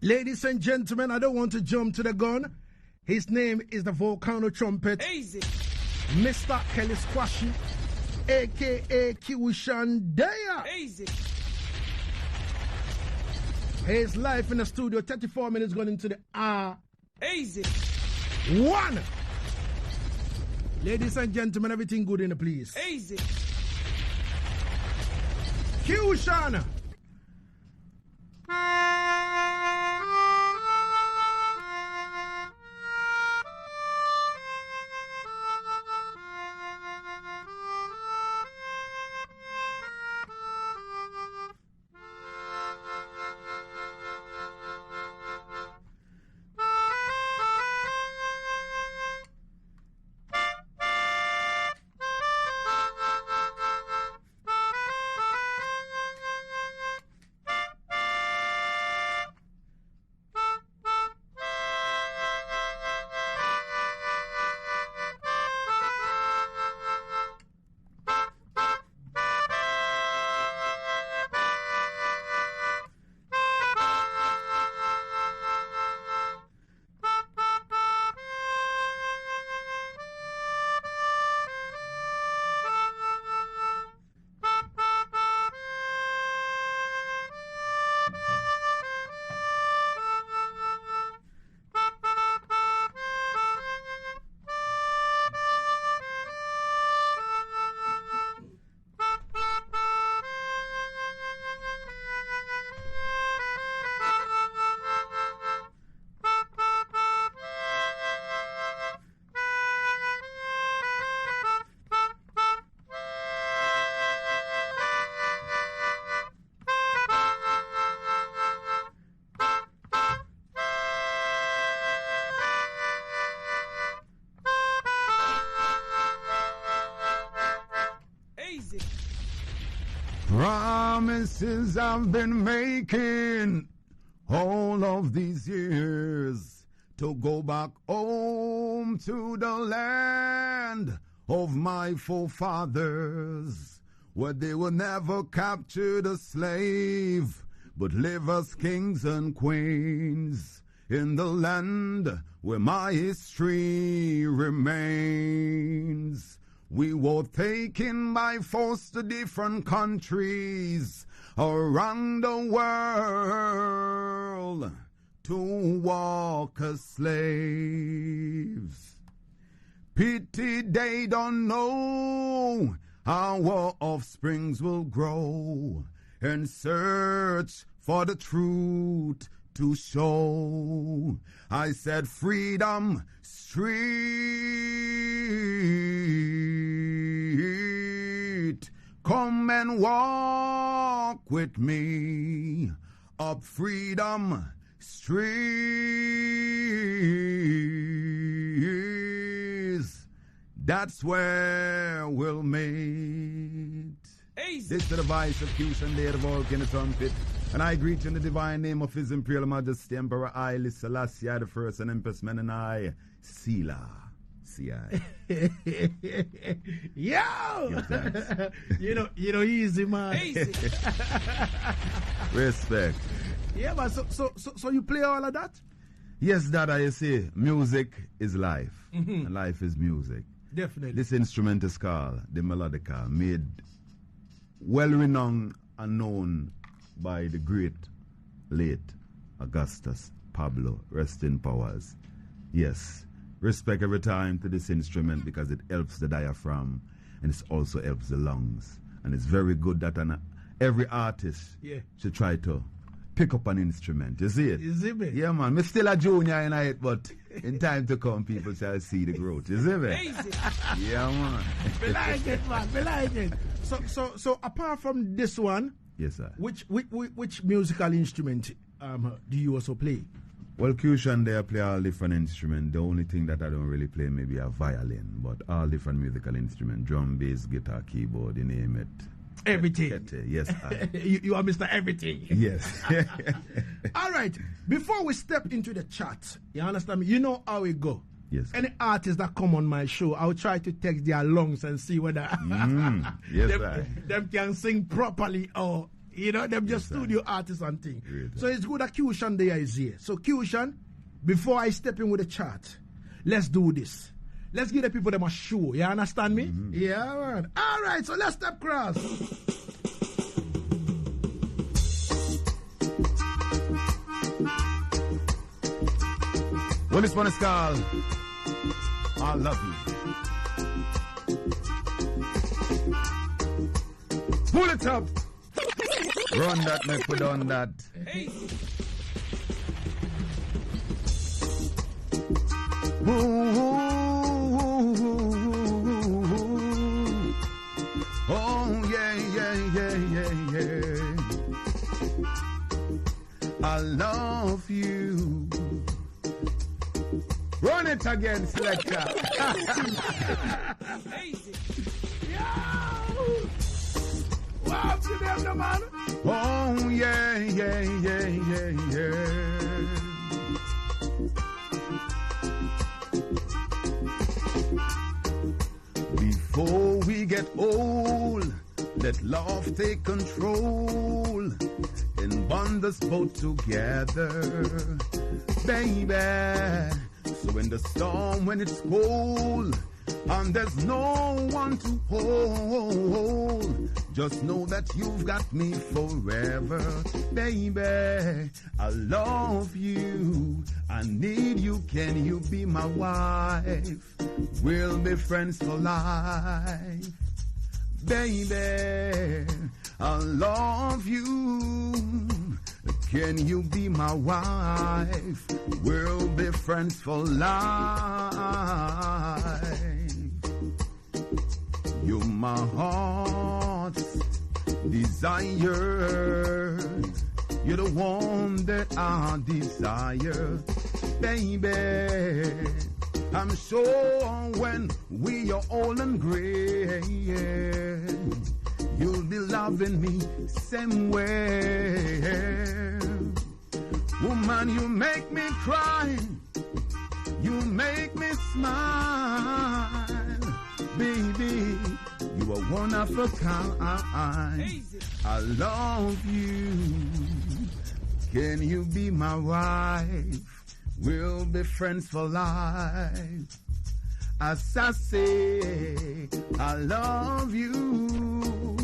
Ladies and gentlemen, I don't want to jump to the gun. His name is the volcano trumpet. Easy. Mr. Kelly Squashy, a.k.a. Qshan Deya. Easy. His life in the studio, 34 minutes going into the hour. Easy. 1. Ladies and gentlemen, everything good in the place. Easy. Qshan. Promises I've been making all of these years to go back home to the land of my forefathers, where they will never capture the slave, but live as kings and queens in the land where my history remains. We were taken by force to different countries around the world to walk as slaves. Pity they don't know our offsprings will grow and search for the truth to show. I said freedom street, come and walk with me up Freedom Street. That's where we'll meet. Easy. This is the voice of Qshan Deya, the volcano trumpet, and I greet you in the divine name of His Imperial Majesty Emperor Haile Selassie I the First and Empress Menenai Sila. C.I. Yo! you know, easy, man. Easy. Respect. Yeah, man. So you play all of that? Yes, Dada, you see, music is life. And life is music. Definitely. This instrument is called the melodica, made well-renowned and known by the great late Augustus Pablo, rest in powers. Yes, respect every time to this instrument because it helps the diaphragm and it also helps the lungs. And it's very good that every artist should try to pick up an instrument. You see it? You see me? Yeah, man. I'm still a junior in it, but in time to come, people shall see the growth. You see me? Easy. Yeah, man. We like it, man. We like it. So apart from this one, yes, sir. Which musical instrument do you also play? Well, Qshan Deya play all different instruments. The only thing that I don't really play maybe a violin, but all different musical instruments: drum, bass, guitar, keyboard, you name it. Everything. Yes. You are Mr. Everything. Yes. All right. Before we step into the chat, you understand me? You know how we go. Yes. Any artists that come on my show, I'll try to text their lungs and see whether Yes, them can sing properly or You know, them just studio artists and things. So it's good that Qshan Deya is here. So Qshan, before I step in with the chat, let's do this. Let's give the people them a show. You understand me? Yeah, man. All right, so let's step cross. Well, this one is called I Love You. Pull it up. Run that, make we done that. Hey. Oh, yeah. I love you. Run it again, selector. Wow, to them, the man. Oh, yeah. Before we get old, let love take control and bond us both together, baby. So in the storm when it's cold and there's no one to hold, just know that you've got me forever, baby. I love you, I need you, can you be my wife? We'll be friends for life, baby. I love you, can you be my wife? We'll be friends for life. You're my heart's desire. You're the one that I desire, baby. I'm sure when we are old and gray, you'll be loving me same way. Woman, you make me cry, you make me smile, baby, you are one of a kind. I love you, can you be my wife? We'll be friends for life. Asaase, I love you.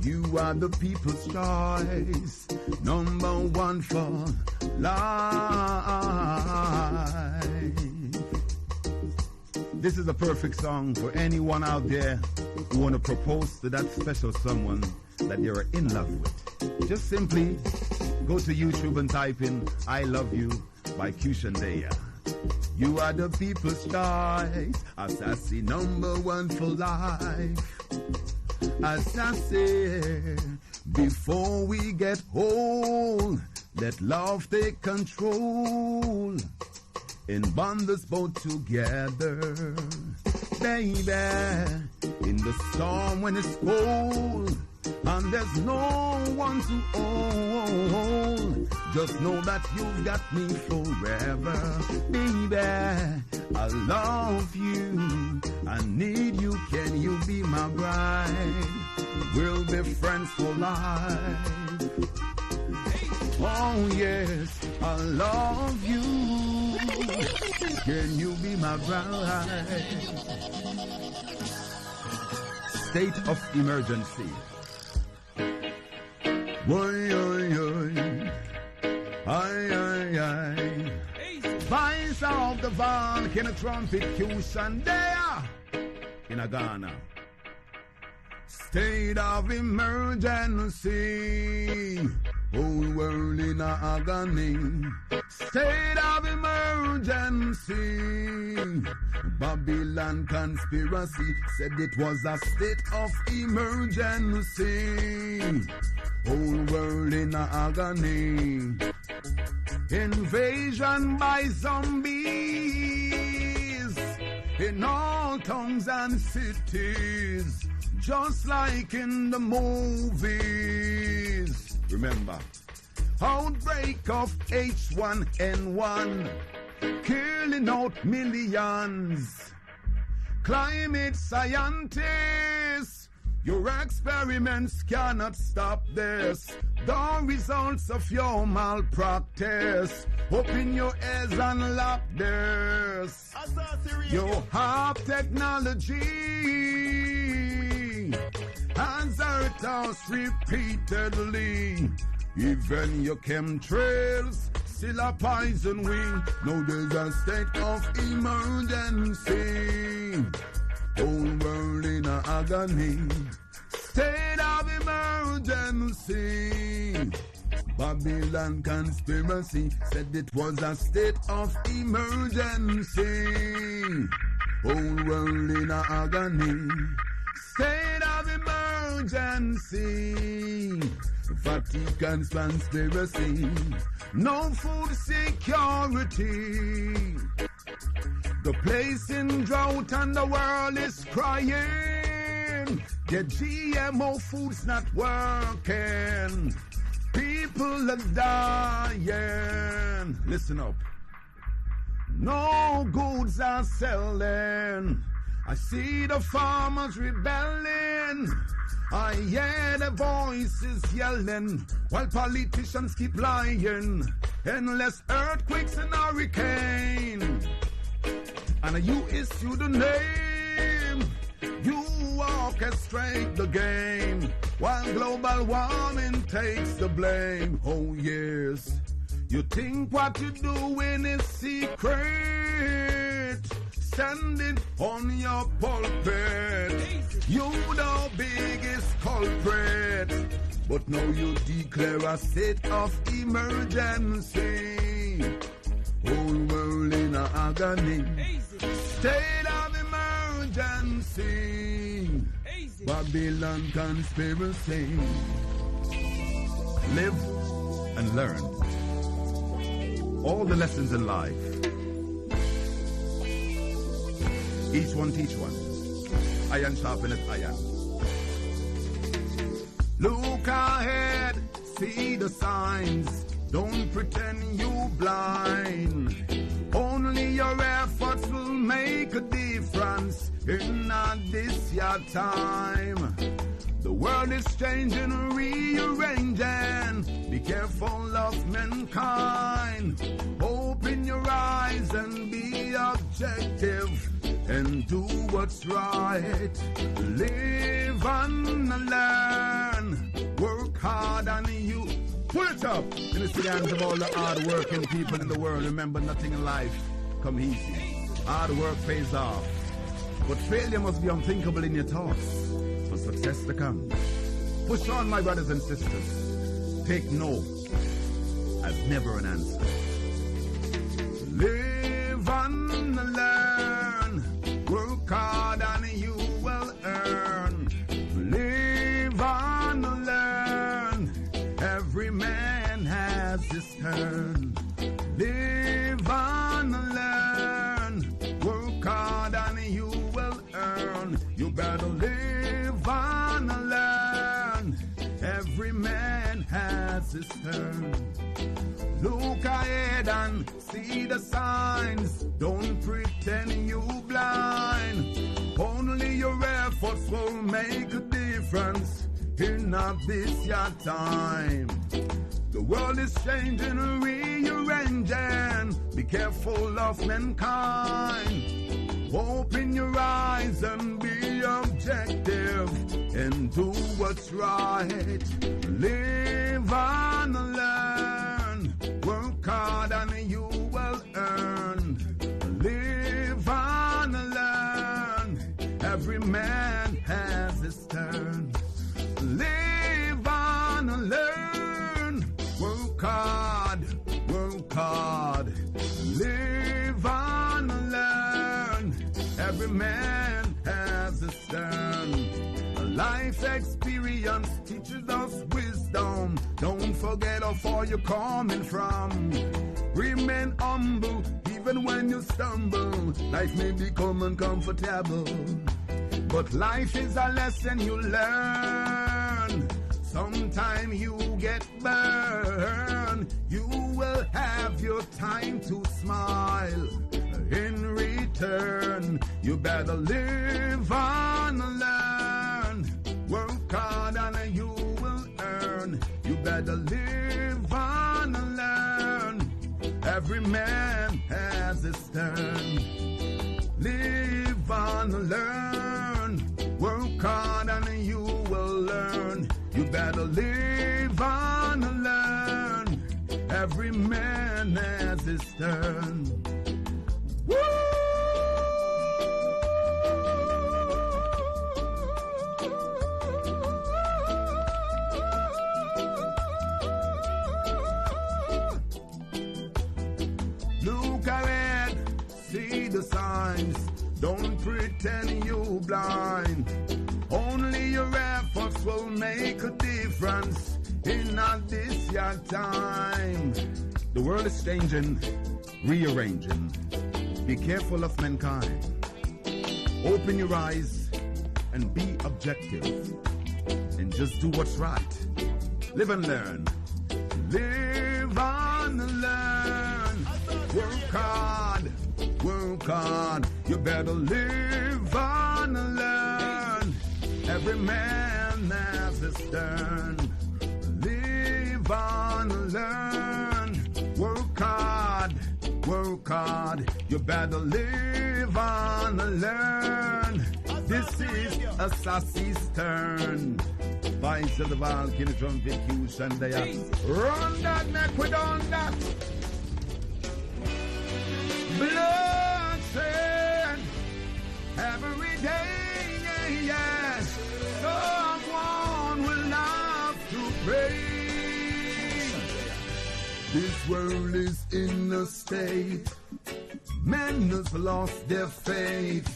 You are the people's choice, number one for life. This is a perfect song for anyone out there who want to propose to that special someone that you're in love with. Just simply go to YouTube and type in I Love You by Qshan Deya. You are the people's choice, Asaase, number one for life. Asaase, before we get old, let love take control and bond us both together, baby. In the storm when it's cold and there's no one to hold, just know that you've got me forever, baby. I love you, I need you, can you be my bride? We'll be friends for life. Oh yes, I love you, can you be my bride? State of emergency. Boy, aye. Vice of the volcano trumpet, Qshan Deya in Ghana. State of emergency, whole world in agony. State of emergency, Babylon conspiracy said it was a state of emergency. Whole world in agony. Invasion by zombies in all towns and cities, just like in the movies. Remember, outbreak of H1N1 killing out millions. Climate scientists Your experiments cannot stop this. The results of your malpractice. Open your ears and lock this. You have technology has hurt us repeatedly. Even your chemtrails still a poison we. Now there's a state of emergency. Whole world in a agony. State of emergency. Babylon conspiracy said it was a state of emergency. Whole world in a agony. State of emergency. Vatican's conspiracy. No food security. The place in drought and the world is crying. The GMO food's not working. People are dying. Listen up. No goods are selling. I see the farmers rebelling. I hear the voices yelling while politicians keep lying. Endless earthquakes and hurricane. And you issue the name. You orchestrate the game while global warming takes the blame. Oh yes, you think what you're doing is secret. Send it on your pulpit. You the biggest culprit. But now you declare a state of emergency. Whole world in a agony. State of emergency. Babylon conspiracy. Live and learn. All the lessons in life. Each one teach one. Iron sharpeneth iron. Look ahead, see the signs. Don't pretend you blind. Only your efforts will make a difference in this your time. The world is changing, rearranging. Be careful of mankind. Open your eyes and be objective and do what's right. Live and learn. Work hard and you pull it up in the hands of all the hard-working people in the world. Remember, nothing in life come easy. Hard work pays off. But failure must be unthinkable in your thoughts for success to come. Push on, my brothers and sisters. Take no as never an answer. Live and learn. Work hard and you will earn. Live and learn. Every man has his turn. Live and learn. Work hard and you will earn. You better live and learn. Every man has his turn. Look ahead and see the signs. Don't pretend you blind. Only your efforts will make a difference in this your time. The world is changing, rearranging. Be careful of mankind. Open your eyes and be objective and do what's right. Live and learn. Work hard and you will earn. Live and learn. Every man has his turn. Live and learn. Work hard. Work hard. Live and learn. Every man has his turn. A life experience teaches us wisdom. Don't forget how far you're coming from. Remain humble even when you stumble. Life may become uncomfortable, but life is a lesson you learn. Sometime you get burned. You will have your time to smile. In return, you better live and learn. Work Every man has his turn. Live and learn. Work hard and you will learn. You better live and learn. Every man has his turn. Woo! Look ahead, see the signs. Don't pretend you blind. Only your efforts will make a difference in this your time. The world is changing, rearranging. Be careful of mankind. Open your eyes and be objective. And just do what's right. Live and learn. Live and learn. Work hard. Work hard. You better live and learn. Every man has his turn. Live and learn. Work hard. Work hard. You better live and learn. This is Asaase's turn. Vice of the Valkyrie from Qshan Deya. Run that neck with on that. Bloodshed every day, yes. Someone will have to pay. This world is in a state. Men has lost their faith,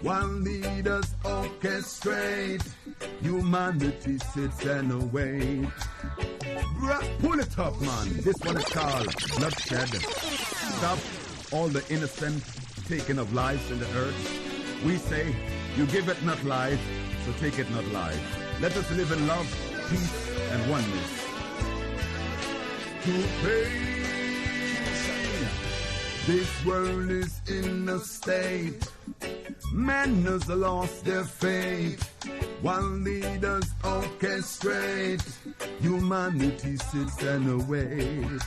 while leaders orchestrate. Humanity sits and awaits. Pull it up, man. This one is called bloodshed. Stop all the innocent taking of lives in the earth. We say, you give it not life, so take it not life. Let us live in love, peace, and oneness. To pay. This world is in a state. Men has lost their faith, while leaders orchestrate. Humanity sits and awaits.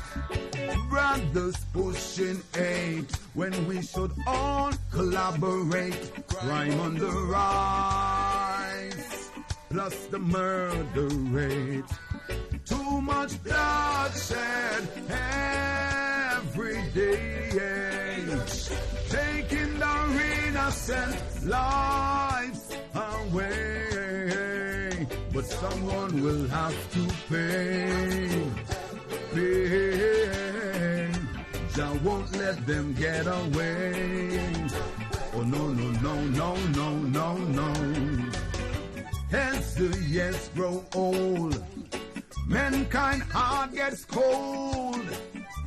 Brothers pushing hate when we should all collaborate. Crime on the rise, plus the murder rate. Too much bloodshed every day, taking the innocent lives away. But someone will have to pay. Jah won't let them get away. Oh no, no, no, no, no, no, no. As the years grow old, mankind heart gets cold.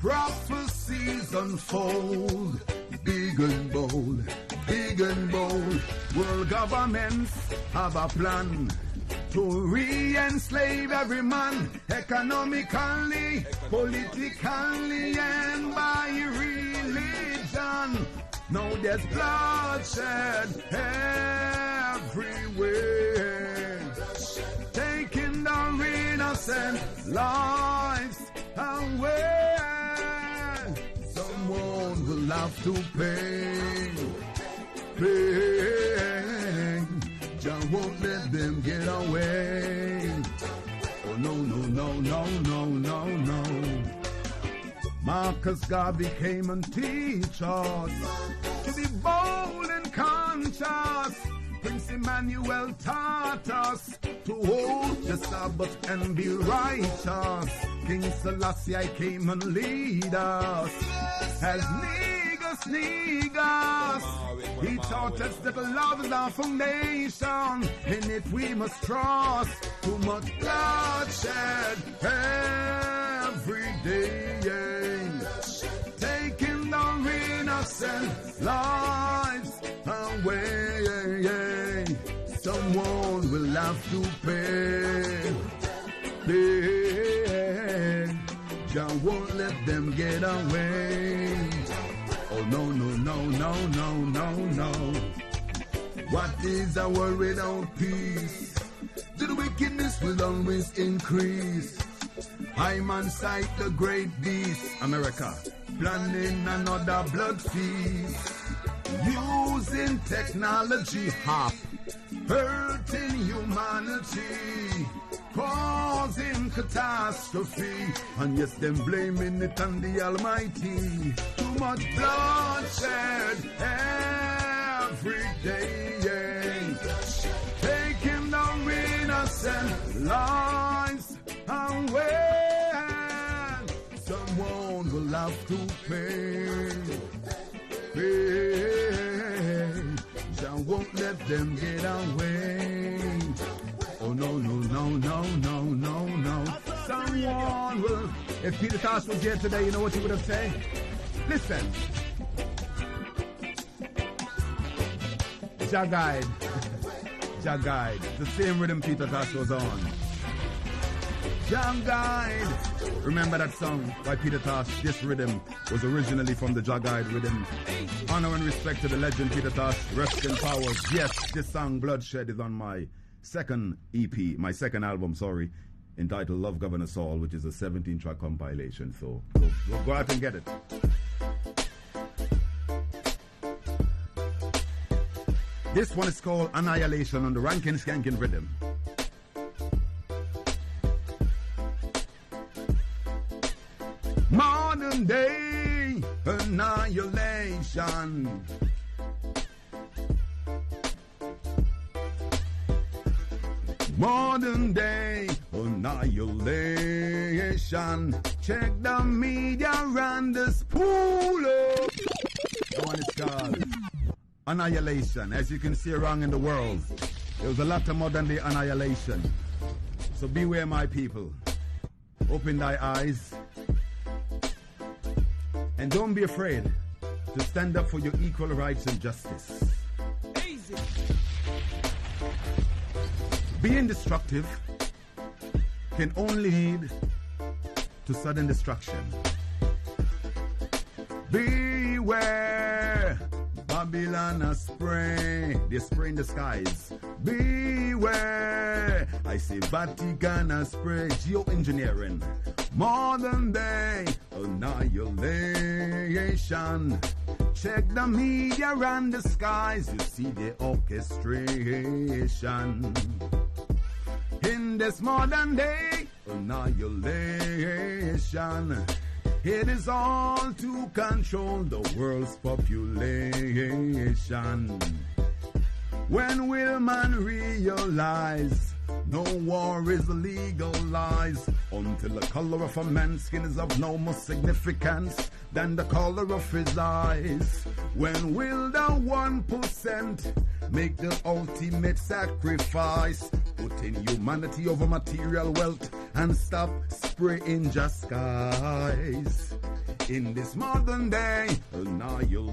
Prophecies unfold, big and bold, big and bold. World governments have a plan to re-enslave every man, economically, politically, and by religion. Now there's bloodshed everywhere, taking the innocent lives away. Someone will have to pay. Jah won't let them get away. Oh no, no, no, no, no, no, no. Marcus Garvey came and teach us to be bold and conscious. Prince Emmanuel taught us to hold the Sabbath and be righteous. King Selassie came and lead us as niggas. He taught us that love is our foundation. In it we must trust. Too much bloodshed every day, taking the innocent lives away. Someone will have to pay. Jah won't let them get away. Oh no, no, no, no, no, no, no. What is a world without peace? The wickedness will always increase. I man sight the great beast, America. planning another blood feast, using technology, hurting humanity, causing catastrophe, and yes, them blaming it on the Almighty. Too much bloodshed every day, taking the innocent lives away. Someone will have to pay. I won't let them get away. Oh no, no, no, no, no, no, no. Someone will. If Peter Tosh was here today, you know what he would have said? Listen. Jah Guide. Jah Guide. The same rhythm Peter Tosh was on. Jah Guide. Remember that song by Peter Tosh? This rhythm was originally from the Jah Guide rhythm. Honor and respect to the legend Peter Tosh. Rest in power. Yes, this song Bloodshed is on my second EP, my second album, entitled Love Governor Saul, which is a 17-track compilation. So go out and get it. This one is called Annihilation on the Rankin Skankin rhythm. Modern day annihilation. Modern day annihilation. Check the media and the spool up. That one is called Annihilation. As you can see around in the world, there was a lot of modern day annihilation. So beware, my people. Open thy eyes. And don't be afraid to stand up for your equal rights and justice. Easy. Being destructive can only lead to sudden destruction. Beware, Babylon a spray. They spray in the skies. Beware, I say Vatican a spray. Geoengineering. Modern day annihilation. Check the media and the skies. You see the orchestration. In this modern day annihilation, it is all to control the world's population. When will man realize no war is legalized until the color of a man's skin is of no more significance than the color of his eyes? When will the 1% make the ultimate sacrifice, putting humanity over material wealth and stop spraying just skies? In this modern day annihilation,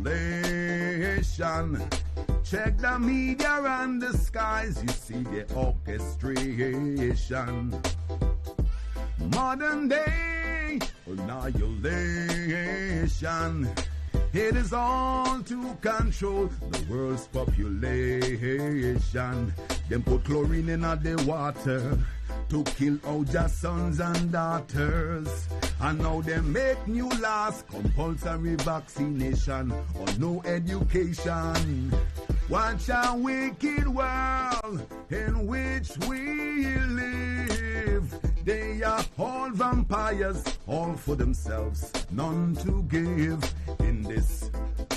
check the media and the skies, you see the orchestration. Modern day annihilation, it is all to control the world's population. Them put chlorine in the water to kill all their sons and daughters. And now they make new laws, compulsory vaccination or no education. Watch a wicked world in which we live. They are all vampires, all for themselves, none to give. In this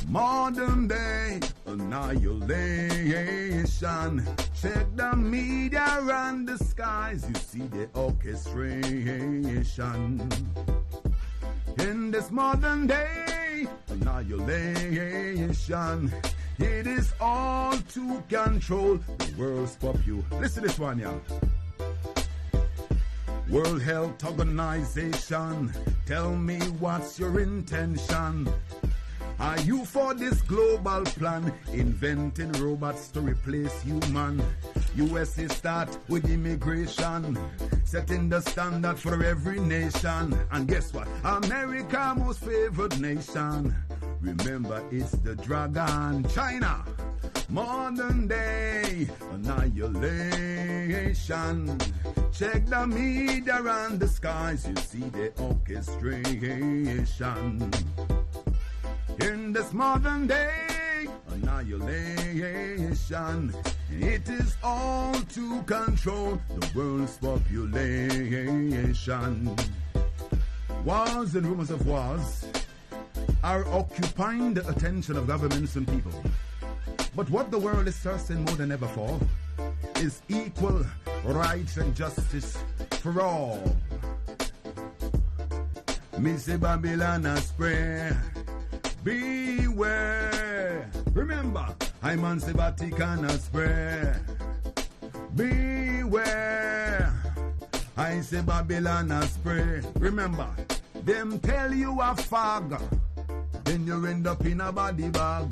modern day annihilation, check the media and the skies, you see the orchestration. In this modern day annihilation, it is all to control the world's population. Listen to this one, yeah. World Health Organization, tell me what's your intention? Are you for this global plan, inventing robots to replace human? USA start with immigration, setting the standard for every nation. And guess what? America, most favored nation. Remember, it's the dragon. China, modern day annihilation. Check the media and the skies, you see the orchestration. in this modern day annihilation. It is all to control the world's population. Wars and rumors of wars are occupying the attention of governments and people. But what the world is thirsting more than ever for is equal rights and justice for all. Me say Babylon a spray, beware. Remember, I man say Vatican a spray, beware. I say Babylon a spray. Remember, them tell you a fog, then you end up in a body bag.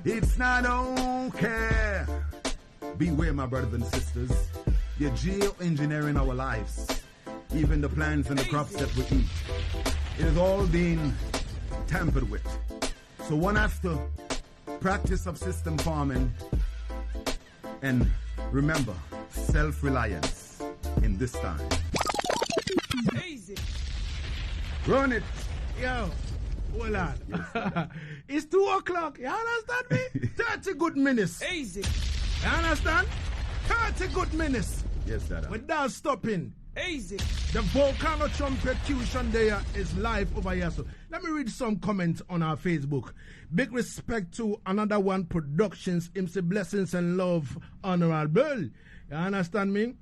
It's not okay. Beware, my brothers and sisters. You're geoengineering our lives. Even the plants and the crops that we eat. It has all been tampered with. So one has to practice subsistence farming and remember self-reliance in this time. Easy. Run it. Yo, hold on. Yes. It's 2 o'clock. You understand me? 30 good minutes. Easy. You understand? 30 good minutes. Yes, Dada. Without stopping. Easy. The volcano trumpet Qshan Deya is live over here. So let me read some comments on our Facebook. Big respect to Another One Productions. Him say blessings and love, honorable. You understand me?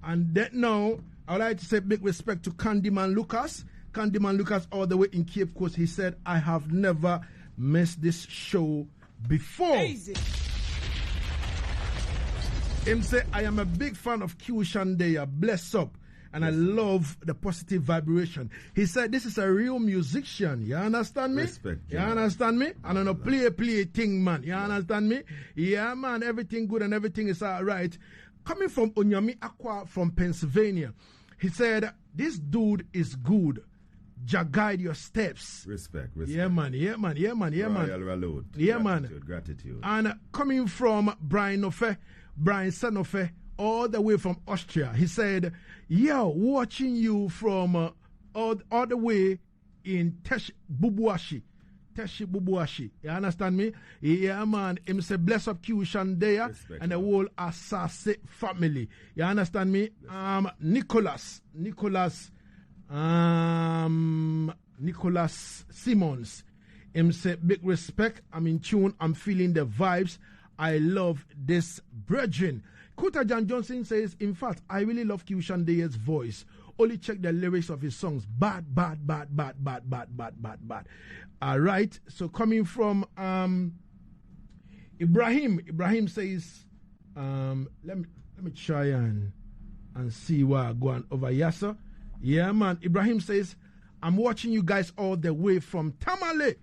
And that now, I would like to say big respect to Candyman Lucas. Candyman Lucas all the way in Cape Coast. He said, I have never missed this show before. Easy. Him say, I am a big fan of Qshan Deya. Bless up. And yes. I love the positive vibration. He said, this is a real musician. You understand me? Respect. You understand me? And on a play thing, man. You understand me? Yeah, man. Everything good and everything is all right. Coming from Onyami Aqua from Pennsylvania. He said, this dude is good. Guide your steps. Respect. Yeah, man. Yeah, man. Yeah, man. Yeah, man. Royal yeah, Gratitude. And coming from Brian Sanofe, all the way from Austria. He said, yo, watching you from all the way in Teshi Bubuashi. You understand me? Yeah, man. Him say, bless up Qshan Deya and the whole Asaase family. You understand me? Nicholas Simmons. Him say, big respect. I'm in tune. I'm feeling the vibes. I love this brethren. Kuta John Johnson says, in fact, I really love Qshan Deya's voice. Only check the lyrics of his songs. Bad. All right. So coming from Ibrahim says, let me try and see what I go on over here, sir. Yeah, man. Ibrahim says, I'm watching you guys all the way from Tamale.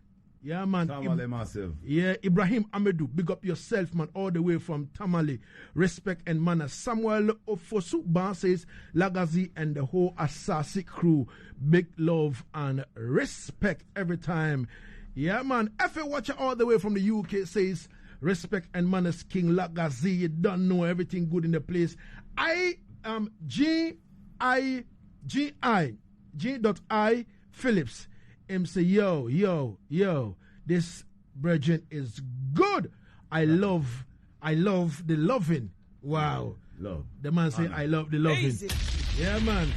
Yeah, man. Tamale massive. Yeah, Ibrahim Amedu, big up yourself, man, all the way from Tamale. Respect and manners. Samuel Ofosuba says, Lagazi and the whole Asaase crew, big love and respect every time. Yeah, man. FA Watcher all the way from the UK says, respect and manners, King Lagazi. You don't know everything good in the place. G.I. Phillips. Him say, yo, this brethren is good. I love the loving. Wow. Love. The man say, I love the loving. Easy. Yeah, man.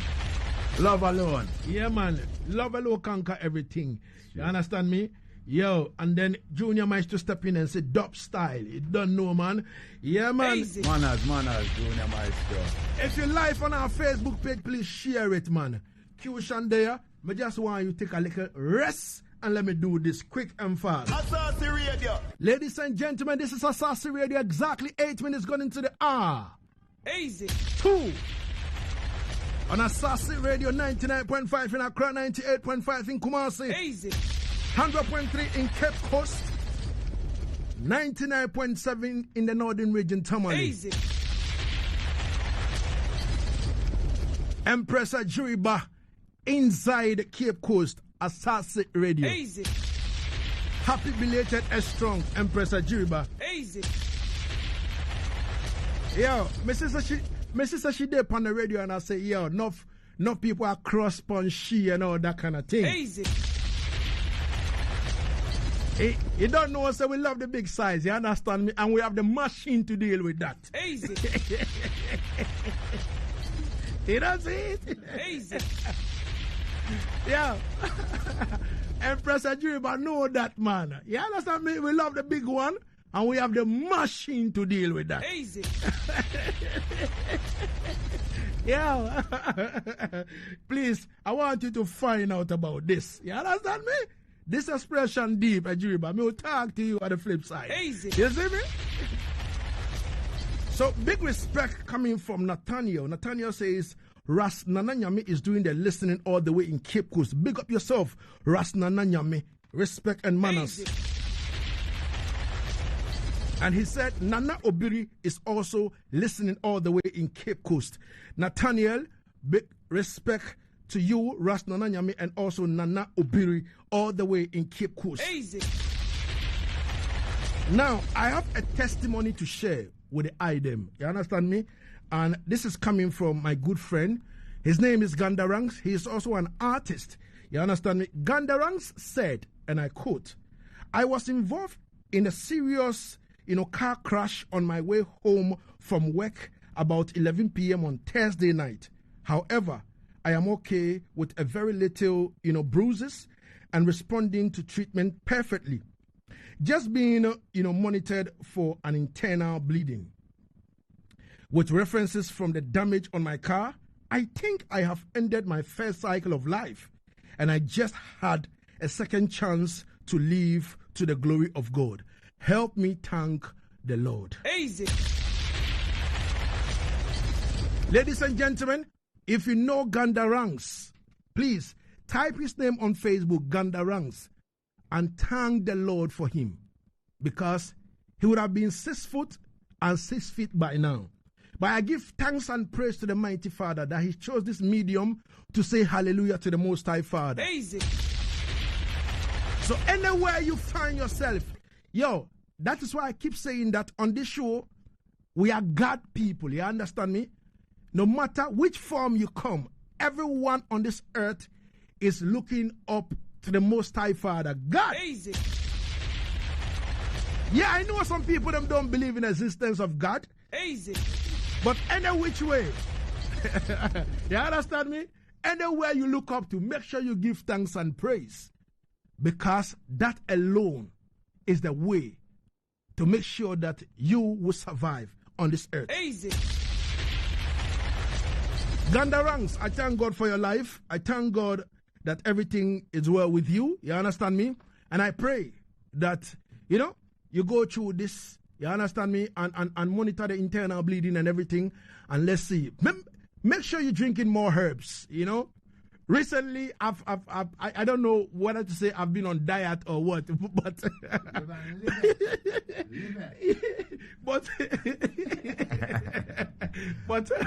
Love alone. Yeah, man. Love alone conquer everything. Sure. You understand me? Yo, and then Junior might to step in and say, dub style. You don't know, man. Yeah, man. Easy. Manners, Junior Maestro. If you live on our Facebook page, please share it, man. Qshan Deya. I just want you to take a little rest and let me do this quick and fast. Asaase Radio. Ladies and gentlemen, this is Asaase Radio. Exactly 8 minutes gone into the hour. Easy. 2. On Asaase Radio 99.5 in Accra, 98.5 in Kumasi. Easy. 100.3 in Cape Coast. 99.7 in the northern region, Tamale. Easy. Empress Juriba. Inside Cape Coast, Asaase Radio. Easy. Happy belated strong Empress Jiriba. Easy. Yo, Mrs. She dip on the radio and I say, yo, enough people are cross on she and all that kind of thing. Easy. You don't know, so we love the big size, you understand me? And we have the machine to deal with that. Easy. You don't see it? Easy. Yeah. Empress Ajiriba know that, man. You understand me? We love the big one, and we have the machine to deal with that. Easy. Yeah. Please, I want you to find out about this. You understand me? This expression deep, Ajiriba. Me will talk to you at the flip side. Easy. You see me? So, big respect coming from Nathaniel. Nathaniel says, Ras Nananyame is doing the listening all the way in Cape Coast. Big up yourself, Ras Nananyame. Respect and manners. Easy. And he said, Nana Obiri is also listening all the way in Cape Coast. Nathaniel, big respect to you, Ras Nananyame, and also Nana Obiri all the way in Cape Coast. Easy. Now, I have a testimony to share with the IDEM. You understand me? And this is coming from my good friend. His name is Gandarangs. He is also an artist. You understand me? Gandarangs said, and I quote, I was involved in a serious, car crash on my way home from work about 11 p.m. on Thursday night. However, I am okay with a very little, bruises and responding to treatment perfectly. Just being, monitored for an internal bleeding. With references from the damage on my car, I think I have ended my first cycle of life, and I just had a second chance to live to the glory of God. Help me thank the Lord. Easy. Ladies and gentlemen, if you know Gandarangs, please type his name on Facebook, Gandarangs, and thank the Lord for him, because he would have been 6 foot and 6 feet by now. But I give thanks and praise to the mighty Father that he chose this medium to say hallelujah to the Most High Father. Easy. So anywhere you find yourself, that is why I keep saying that on this show, we are God people, you understand me? No matter which form you come, everyone on this earth is looking up to the Most High Father, God. Easy. Yeah, I know some people them don't believe in the existence of God. Easy. But any which way, you understand me? Anywhere you look up to, make sure you give thanks and praise, because that alone is the way to make sure that you will survive on this earth. Easy. Gandarangs, I thank God for your life. I thank God that everything is well with you. You understand me? And I pray that, you go through this, you understand me, and monitor the internal bleeding and everything. And let's see. Make sure you're drinking more herbs, Recently, I don't know whether to say I've been on diet or what, but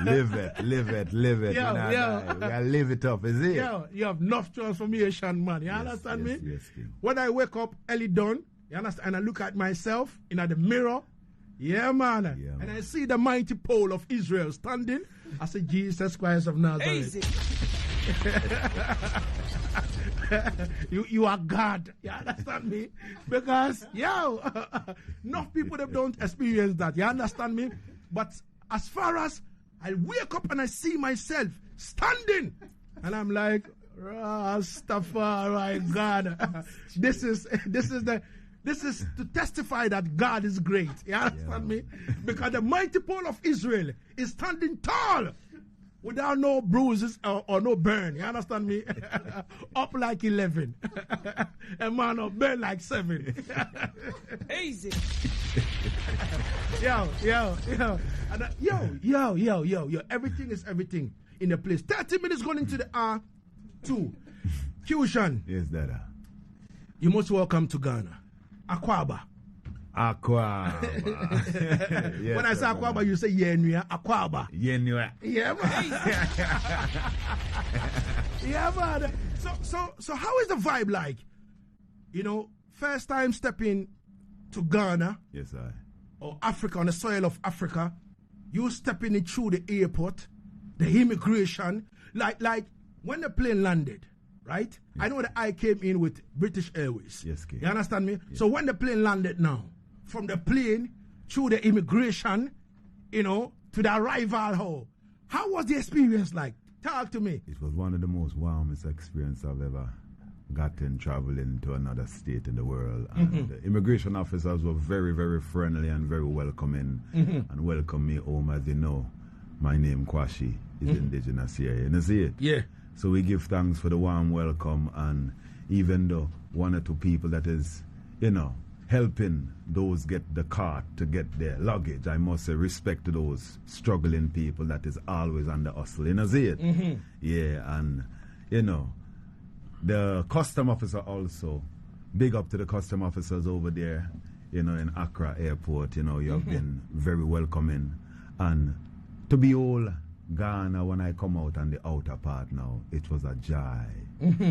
live it. We gotta live it up, is it? Yeah, you have enough transformation, man. You understand me? Yes. When I wake up early dawn, you understand, and I look at myself in the mirror, man. And I see the mighty pole of Israel standing. I say, Jesus Christ of Nazareth. Easy. you are God. You understand me? Because, enough people that don't experience that. You understand me? But as far as I wake up and I see myself standing, and I'm like, Rastafari, God. This is to testify that God is great. You understand me? Because the mighty pole of Israel is standing tall without no bruises or no burn. You understand me? Up like 11. A man up burn like 7. Easy. Yo. And, yo. Everything is everything in the place. 30 minutes going into the R2. Qshan. Yes, Dada. You're most welcome to Ghana. Akwaba. Yes, when I say Akwaba, you say Yenua. Akwaba. Yenua. Yeah, man. Yeah, man. So how is the vibe like? First time stepping to Ghana. Yes, I. Or Africa, on the soil of Africa. You stepping in through the airport, the immigration. Like when the plane landed, right? I know that I came in with British Airways. Yes, King. You understand me? So when the plane landed now, from the plane through the immigration, to the arrival hall, how was the experience like? Talk to me. It was one of the most warmest experiences I've ever gotten traveling to another state in the world. And the immigration officers were very, very friendly and very welcoming and welcomed me home. As you know, my name, Kwashi, is indigenous here. You see it? Yeah. So we give thanks for the warm welcome, and even though one or two people that is, helping those get the cart to get their luggage, I must say respect to those struggling people that is always on the hustle. You see it? Yeah, and, the custom officer also, big up to the custom officers over there, in Accra airport, you have been very welcoming. And to be all Ghana, when I come out on the outer part now, it was a joy,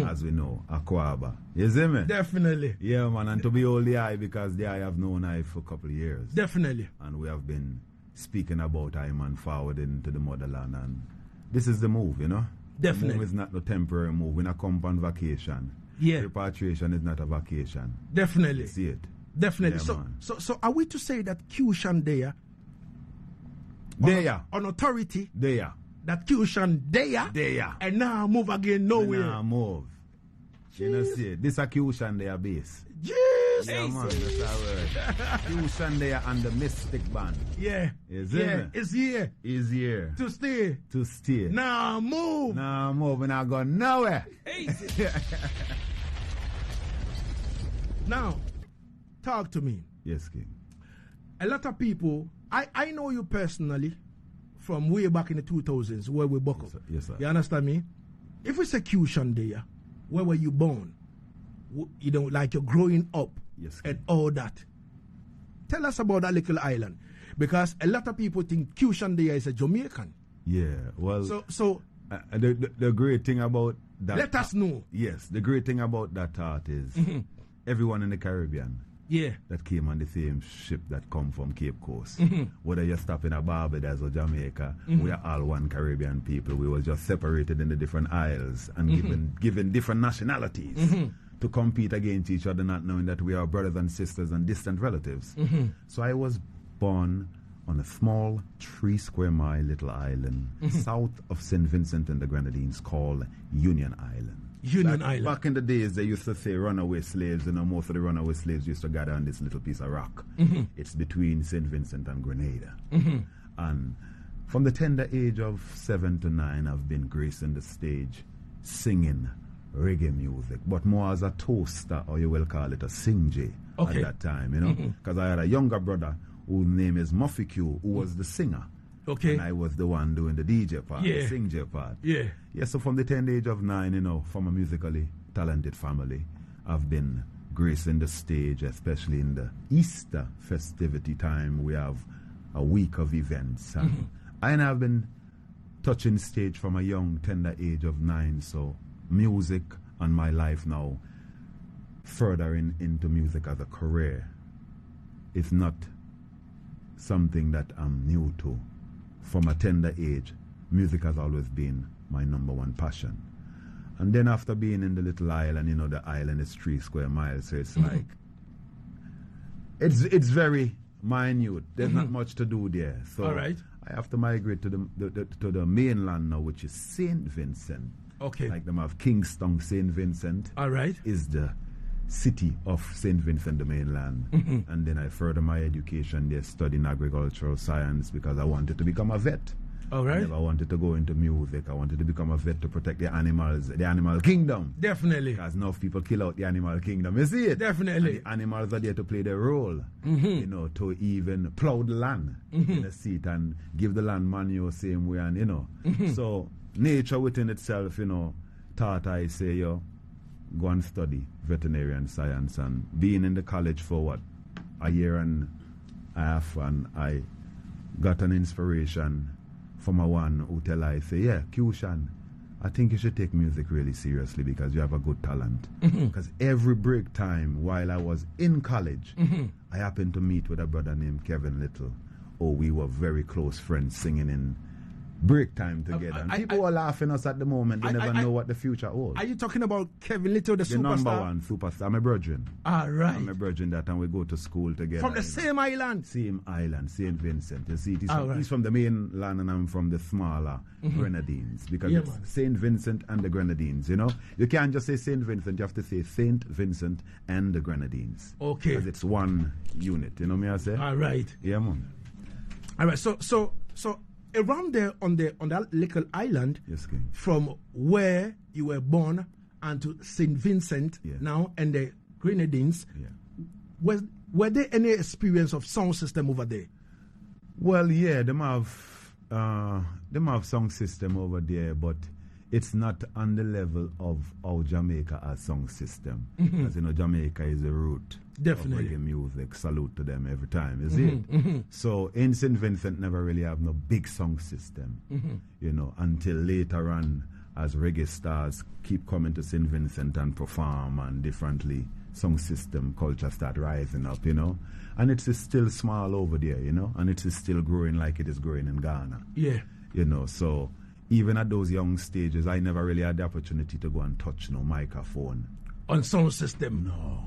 as we know, Akwaba. You see me? Definitely. Yeah, man, and to be all the eye, because the eye have known I for a couple of years. Definitely. And we have been speaking about I man forwarding to the motherland, and this is the move, Definitely. The move is not a temporary move. We not come on vacation. Yeah. Repatriation is not a vacation. Definitely. You see it? Definitely. Yeah, so are we to say that Qshan Deya, Deya. on authority, Deya. that Qshan Deya, Deya. and now move again nowhere? Nah, move. You know, see it. This is a Qshan Deya base. Jeez. Yeah, man, that's our word. Qshan Deya and the Mystic Band. Yeah. Is yeah. it? It's here. Is here. To stay. To stay. Now move. Nah, move. We're not going nowhere. Easy. Now, talk to me. Yes, King. A lot of people, I know you personally from way back in the 2000s where we buck up. Yes, sir. You understand me? If we say Qshan Deya, where were you born? Like you're growing up, yes, and all that. Tell us about that little island. Because a lot of people think Qshan Deya is a Jamaican. Yeah, well, so the great thing about that... Let us know. Yes, the great thing about that art is everyone in the Caribbean that came on the same ship that come from Cape Coast. Whether you're stopping at Barbados or Jamaica, we are all one Caribbean people. We were just separated in the different isles and given different nationalities to compete against each other, not knowing that we are brothers and sisters and distant relatives. So I was born on a small 3-square-mile little island south of St. Vincent and the Grenadines called Union Island. Back in the days, they used to say runaway slaves, most of the runaway slaves used to gather on this little piece of rock. It's between St. Vincent and Grenada. And from the tender age of 7 to 9, I've been gracing the stage, singing reggae music, but more as a toaster, or you will call it a sing-jay at that time, because I had a younger brother whose name is Muffy Q, who was the singer. And I was the one doing the DJ part, the sing-jay part. Yeah, so from the tender age of 9, from a musically talented family, I've been gracing the stage, especially in the Easter festivity time. We have a week of events. And I've been touching stage from a young, tender age of 9, so music and my life now, furthering into music as a career, is not something that I'm new to. From a tender age, music has always been my number one passion. And then after being in the little island, the island is 3 square miles, so it's like, it's very minute. There's not much to do there. So I have to migrate to the mainland now, which is St. Vincent. Like them have Kingston, St. Vincent. Is the city of St. Vincent, the mainland. And then I further my education there, studying agricultural science, because I wanted to become a vet. I never wanted to go into music. I wanted to become a vet to protect the animals, the animal kingdom. Definitely. Because enough people kill out the animal kingdom. You see it? Definitely. And the animals are there to play their role, to even plow the land in a seat and give the land manure same way. And, so nature within itself, taught I say, go and study veterinarian science. And being in the college for a year and a half, and I got an inspiration from a one who tell I say, Qshan, I think you should take music really seriously because you have a good talent. Because every break time while I was in college, I happened to meet with a brother named Kevin Little. We were very close friends, singing in break time together. And people are laughing us at the moment. They never know what the future holds. Are you talking about Kevin Little, the superstar? Number one superstar. My brethren. All right. I'm a brethren that, and we go to school together. From the same island? Same island, St. Vincent. You see, he's from the mainland and I'm from the smaller Grenadines. Because it's St. Vincent and the Grenadines, you know? You can't just say St. Vincent, you have to say St. Vincent and the Grenadines. Okay. Because it's one unit, you know me I say? All right. Yeah, man. All right, so around there on that little island, yes, King. From where you were born and to St. Vincent now and the Grenadines, were there any experience of sound system over there? Well, yeah, them have sound system over there, but it's not on the level of how Jamaica has sound system. As you know, Jamaica is the root of reggae music. Salute to them every time, you see? So in St. Vincent never really have no big sound system, you know, until later on as reggae stars keep coming to St. Vincent and perform and differently sound system culture start rising up, you know. And it's still small over there, you know, and it's still growing like it is growing in Ghana. Yeah. You know, so even at those young stages, I never really had the opportunity to go and touch no microphone. On sound system? No.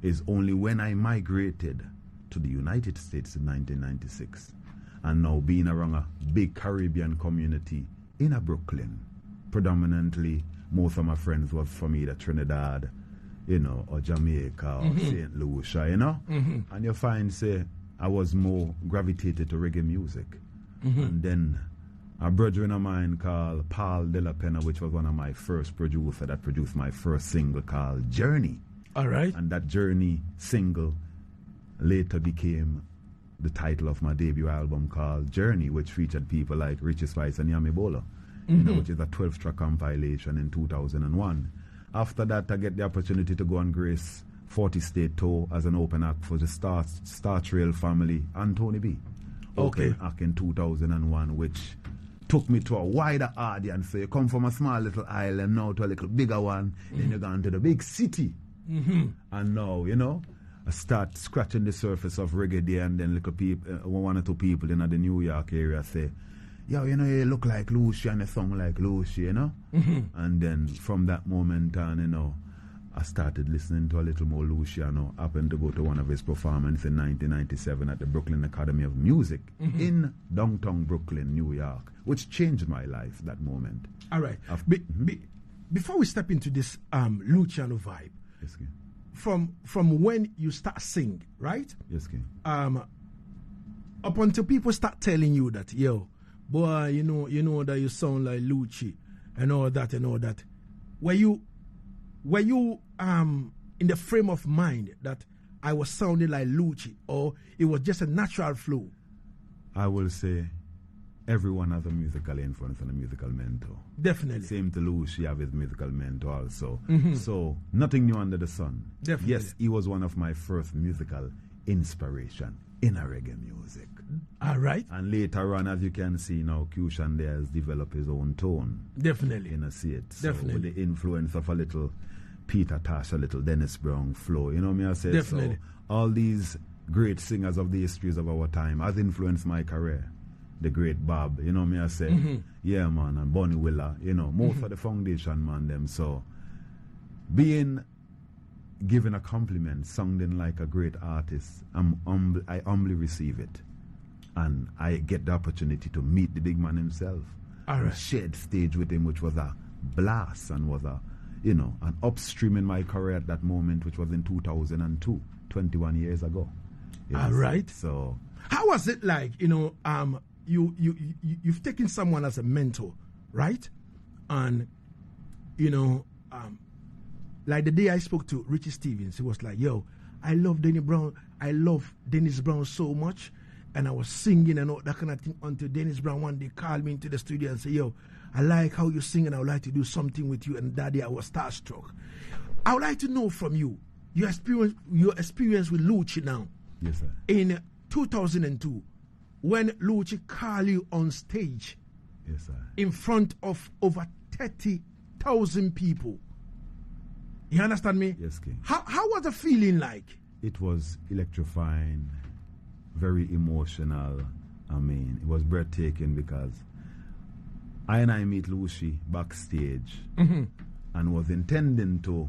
It's only when I migrated to the United States in 1996 and now being around a big Caribbean community in Brooklyn. Predominantly, most of my friends was from either Trinidad, you know, or Jamaica or St. Lucia, you know? And you find, say, I was more gravitated to reggae music. And then a brethren of mine called Paul De La Pena, which was one of my first producer that produced my first single called Journey. All right. And that Journey single later became the title of my debut album called Journey, which featured people like Richie Spice and Yami Bolo, you know, which is a 12-track compilation in 2001. After that, I get the opportunity to go and grace 40-state tour as an open act for the Star Trail family and Tony B. Open act in 2001, which took me to a wider audience. So you come from a small little island now to a little bigger one, then you're going to the big city. And now, you know, I start scratching the surface of reggae there, and then little people, one or two people in the New York area say, yo, you know, you look like Lucy and you sound like Lucy, you know? And then from that moment on, you know, I started listening to a little more Luciano. Happened to go to one of his performances in 1997 at the Brooklyn Academy of Music in downtown Brooklyn, New York, which changed my life that moment. All right. Before we step into this Luciano vibe, yes, King. From when you start sing, right? Yes, King. Up until people start telling you that, yo, boy, you know that you sound like Lucci and all that. Were you in the frame of mind that I was sounding like Lucci, or it was just a natural flow? I will say everyone has a musical influence and a musical mentor. Definitely. Same to Lucci have his musical mentor also. So nothing new under the sun. Definitely. Yes, he was one of my first musical inspiration in a reggae music. All right. And later on, as you can see now, Qshan Deya has developed his own tone. Definitely. In a seat. So definitely. With the influence of a little Peter Tosh, a little Dennis Brown flow. You know me, I say. Definitely. So all these great singers of the histories of our time has influenced my career. The great Bob, you know me, I say. Yeah, man, and Bonnie Willer, you know, most of the foundation man them. So being given a compliment, sounding like a great artist, I humbly receive it. And I get the opportunity to meet the big man himself. All right. And shared stage with him, which was a blast and was a, you know, an upstream in my career at that moment, which was in 2002, 21 years ago. All right. So how was it like, you know, you've taken someone as a mentor, right? And, you know, like the day I spoke to Richie Stevens, he was like, yo, I love Dennis Brown so much. And I was singing and all that kind of thing until Dennis Brown one day called me into the studio and said, yo, I like how you sing and I would like to do something with you. And that day I was starstruck. I would like to know from you, your experience with Lucci now. Yes, sir. In 2002, when Lucci called you on stage, yes, sir, in front of over 30,000 people. You understand me? Yes, King. How was the feeling like? It was electrifying, very emotional. I mean, it was breathtaking because I meet Lucy backstage and was intending to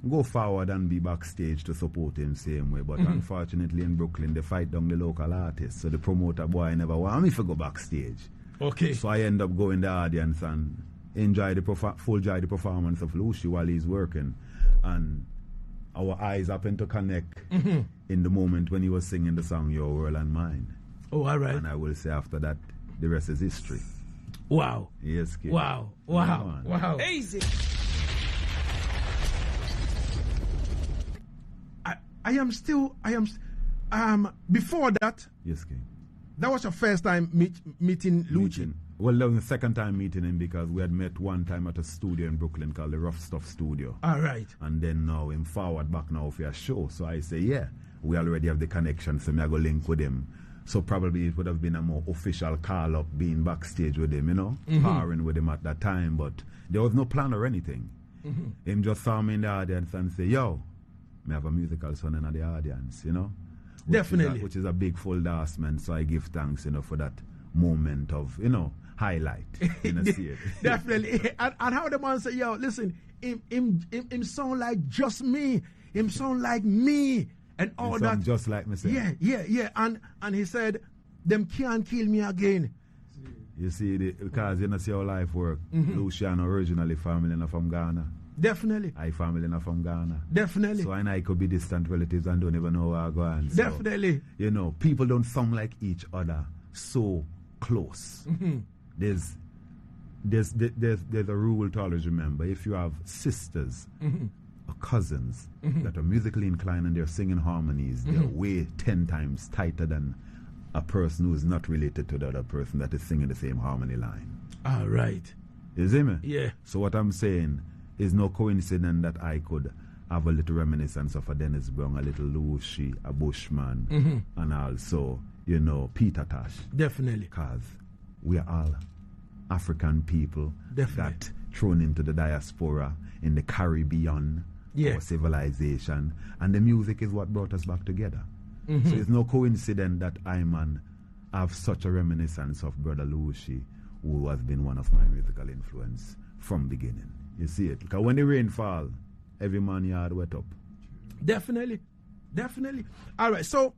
go forward and be backstage to support him same way. But unfortunately in Brooklyn, they fight down the local artists. So the promoter boy never want me to go backstage. Okay. So I end up going the audience and enjoy the performance of Lucy while he's working. And our eyes happen to connect in the moment when he was singing the song Your World and Mine. Oh, all right. And I will say after that, the rest is history. Wow. Yes, kid. Wow. Wow. Wow. Easy. Before that, Yes, kid. that was your first time meeting Lucci. Well, that was the second time meeting him because we had met one time at a studio in Brooklyn called the Rough Stuff Studio. All right. And then now him forward back now for a show. So I say, yeah, we already have the connection, so me I go link with him. So probably it would have been a more official call up being backstage with him, you know, sparring with him at that time. But there was no plan or anything. Him just saw me in the audience and say, yo, me have a musical son in the audience, you know. Definitely. Which is a big full endorsement. So I give thanks, you know, for that moment of, you know, highlight in a theater. Definitely. And how the man say, yo, listen, him sound like just me. Him sound like me. And all that. Just like me say. Yeah. And he said, them can't kill me again. You see, because you know see how life work. Lucian originally family from Ghana. Definitely. I family from Ghana. Definitely. So I could be distant relatives and don't even know where I go on. So, definitely. You know, people don't sound like each other so close. There's a rule to always remember. If you have sisters or cousins that are musically inclined and they're singing harmonies, they're way 10 times tighter than a person who is not related to the other person that is singing the same harmony line. All right. You see me? Yeah. So what I'm saying is no coincidence that I could have a little reminiscence of a Dennis Brown, a little Lucy, a Bushman, and also, you know, Peter Tosh. Definitely. Because we are all African people that thrown into the diaspora in the Caribbean, our civilization, and the music is what brought us back together. So it's no coincidence that I have such a reminiscence of Brother Lucy, who has been one of my musical influence from beginning. You see it? Because when the rain fall, every man yard wet up. Definitely. All right, so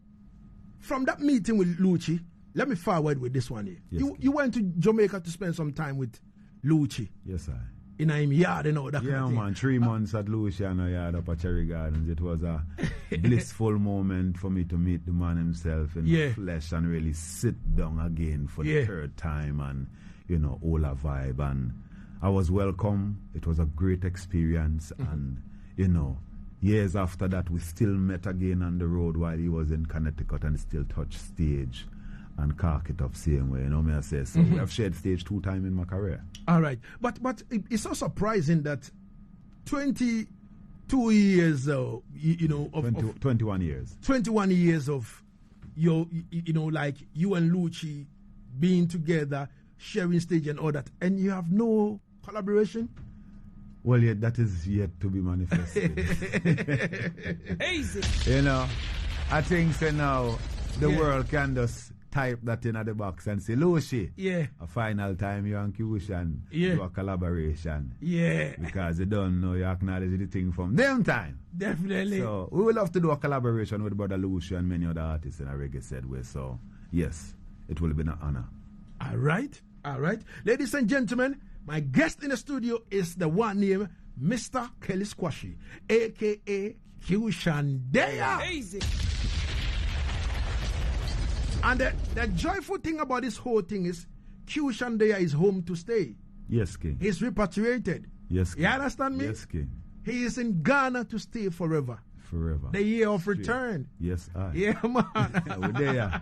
from that meeting with Lucci, let me forward with this one here. Yes, you went to Jamaica to spend some time with Lucci. Yes, I. In a yard and all that kind of thing. Yeah, man. 3 months at Luciano Yard up at Cherry Gardens. It was a blissful moment for me to meet the man himself in the flesh and really sit down again for the third time and, you know, all a vibe. And I was welcome. It was a great experience. And, you know, years after that, we still met again on the road while he was in Connecticut and still touched stage and cark it up same way, you know me I say. So we have shared stage 2 times in my career. All right. But it's so surprising that 22 years, you know, 21 years. 21 years of you know, like you and Lucci being together, sharing stage and all that, and you have no collaboration? Well, yeah, that is yet to be manifested. Easy. You know, I think so now the world can just type that in at the box and say, Lucy, a final time you and Qshan do a collaboration. Yeah. Because you don't know, you acknowledge the thing from them time. Definitely. So we will have to do a collaboration with Brother Lucy and many other artists in a reggae said way. So yes, it will be an honor. All right. Ladies and gentlemen, my guest in the studio is the one named Mr. Kelly Squashy, a.k.a. Qshan Deya. Easy. And the joyful thing about this whole thing is Qshan Deya is home to stay. Yes, King. He's repatriated. Yes, King. You understand me? Yes, King. He is in Ghana to stay forever. Forever. The year of return. Yes, I. Yeah, man. We're there.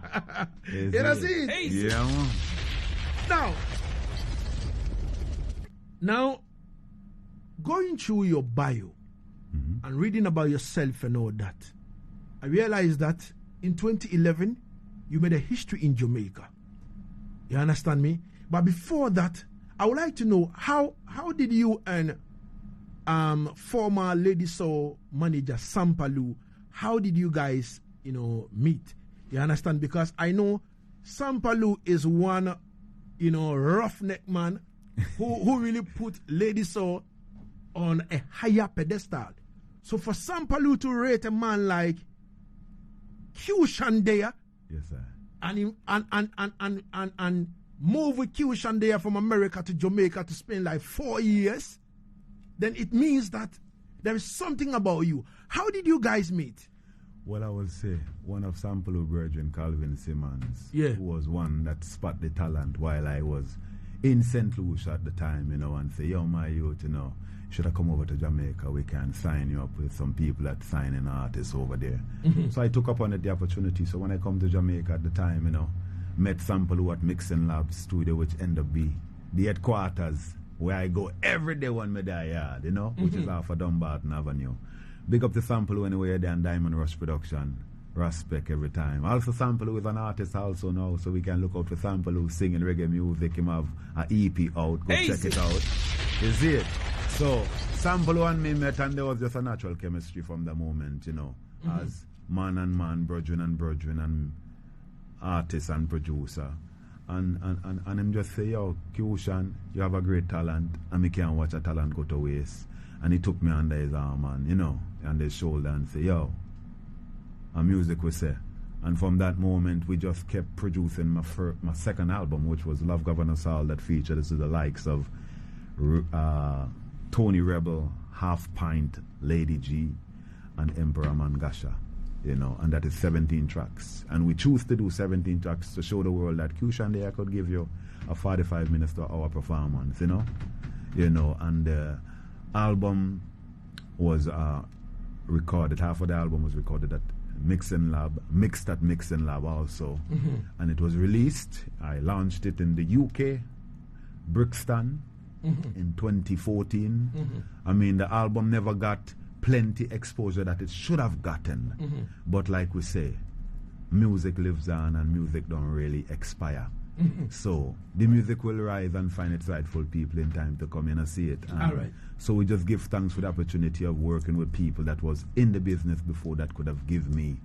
You know see? Easy. Yeah, man. Now, going through your bio and reading about yourself and all that, I realized that in 2011, you made a history in Jamaica. You understand me? But before that, I would like to know how did you and former Lady Soul manager Sampalu, how did you guys, you know, meet? You understand? Because I know Sampalu is one, you know, roughneck man who really put Lady Soul on a higher pedestal. So for Sampalu to rate a man like Qshan Deya, yes, sir, and move with Qshan Deya from America to Jamaica to spend like 4 years, then it means that there is something about you. How did you guys meet? Well, I will say one of Sampalu brethren, Calvin Simmons, who was one that spot the talent while I was in St. Louis at the time, you know, and say, yo, my youth, you know, should I come over to Jamaica? We can sign you up with some people that signing artists over there. So I took up on it the opportunity. So when I come to Jamaica at the time, you know, met Sampalu at Mixing Lab Studio, which ended up be the headquarters where I go every day when me die Yaad, you know, which is off of Dumbarton Avenue. Big up to Sampalu anyway there and Diamond Rush Production. Respect every time. Also Sampalu is an artist also now, so we can look out for Sampalu singing reggae music. Him have an EP out. Go check it out. You see it? So Sampalu and me met and there was just a natural chemistry from the moment, you know, as man and man, brethren and artist and producer. And him just say, yo, Qshan, you have a great talent and me can't watch a talent go to waste. And he took me under his arm and, you know, on his shoulder and say, yo, and music we say. And from that moment, we just kept producing my second album, which was Love Governor Saul, that featured the likes of Tony Rebel, Half Pint, Lady G, and Emperor Mangasha, you know, and that is 17 tracks. And we choose to do 17 tracks to show the world that Qshan Deya could give you a 45 minutes to hour performance, you know, and the album was recorded, half of the album was recorded at Mixing Lab, mixed at Mixing Lab also, and it was released. I launched it in the UK, Brixton, in 2014. I mean, the album never got plenty exposure that it should have gotten, but like we say, music lives on and music don't really expire. So the music will rise and find its rightful people in time to come in and see it. All right. So we just give thanks for the opportunity of working with people that was in the business before that could have give me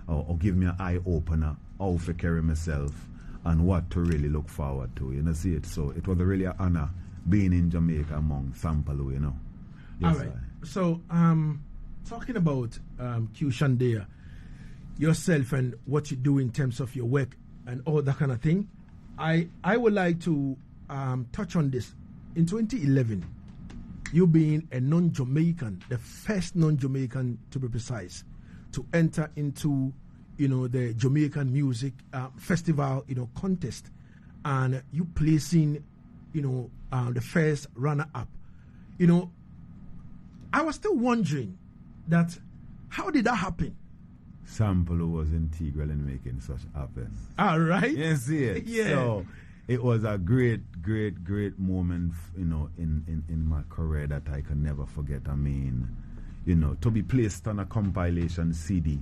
or give me an eye opener how to carry myself and what to really look forward to. You know, see it. So it was really an honor being in Jamaica among Sampalu, you know. Yes, all right. So talking about Qshan Deya, yourself and what you do in terms of your work and all that kind of thing, I would like to touch on this. In 2011, you being a non-Jamaican, the first non-Jamaican to be precise, to enter into, you know, the Jamaican Music Festival, you know, contest, and you placing, you know, the first runner-up. You know, I was still wondering that how did that happen? Sampalu was integral in making such happen. All right. You see it? Yeah. So it was a great moment, you know, in my career that I can never forget. I mean, you know, to be placed on a compilation CD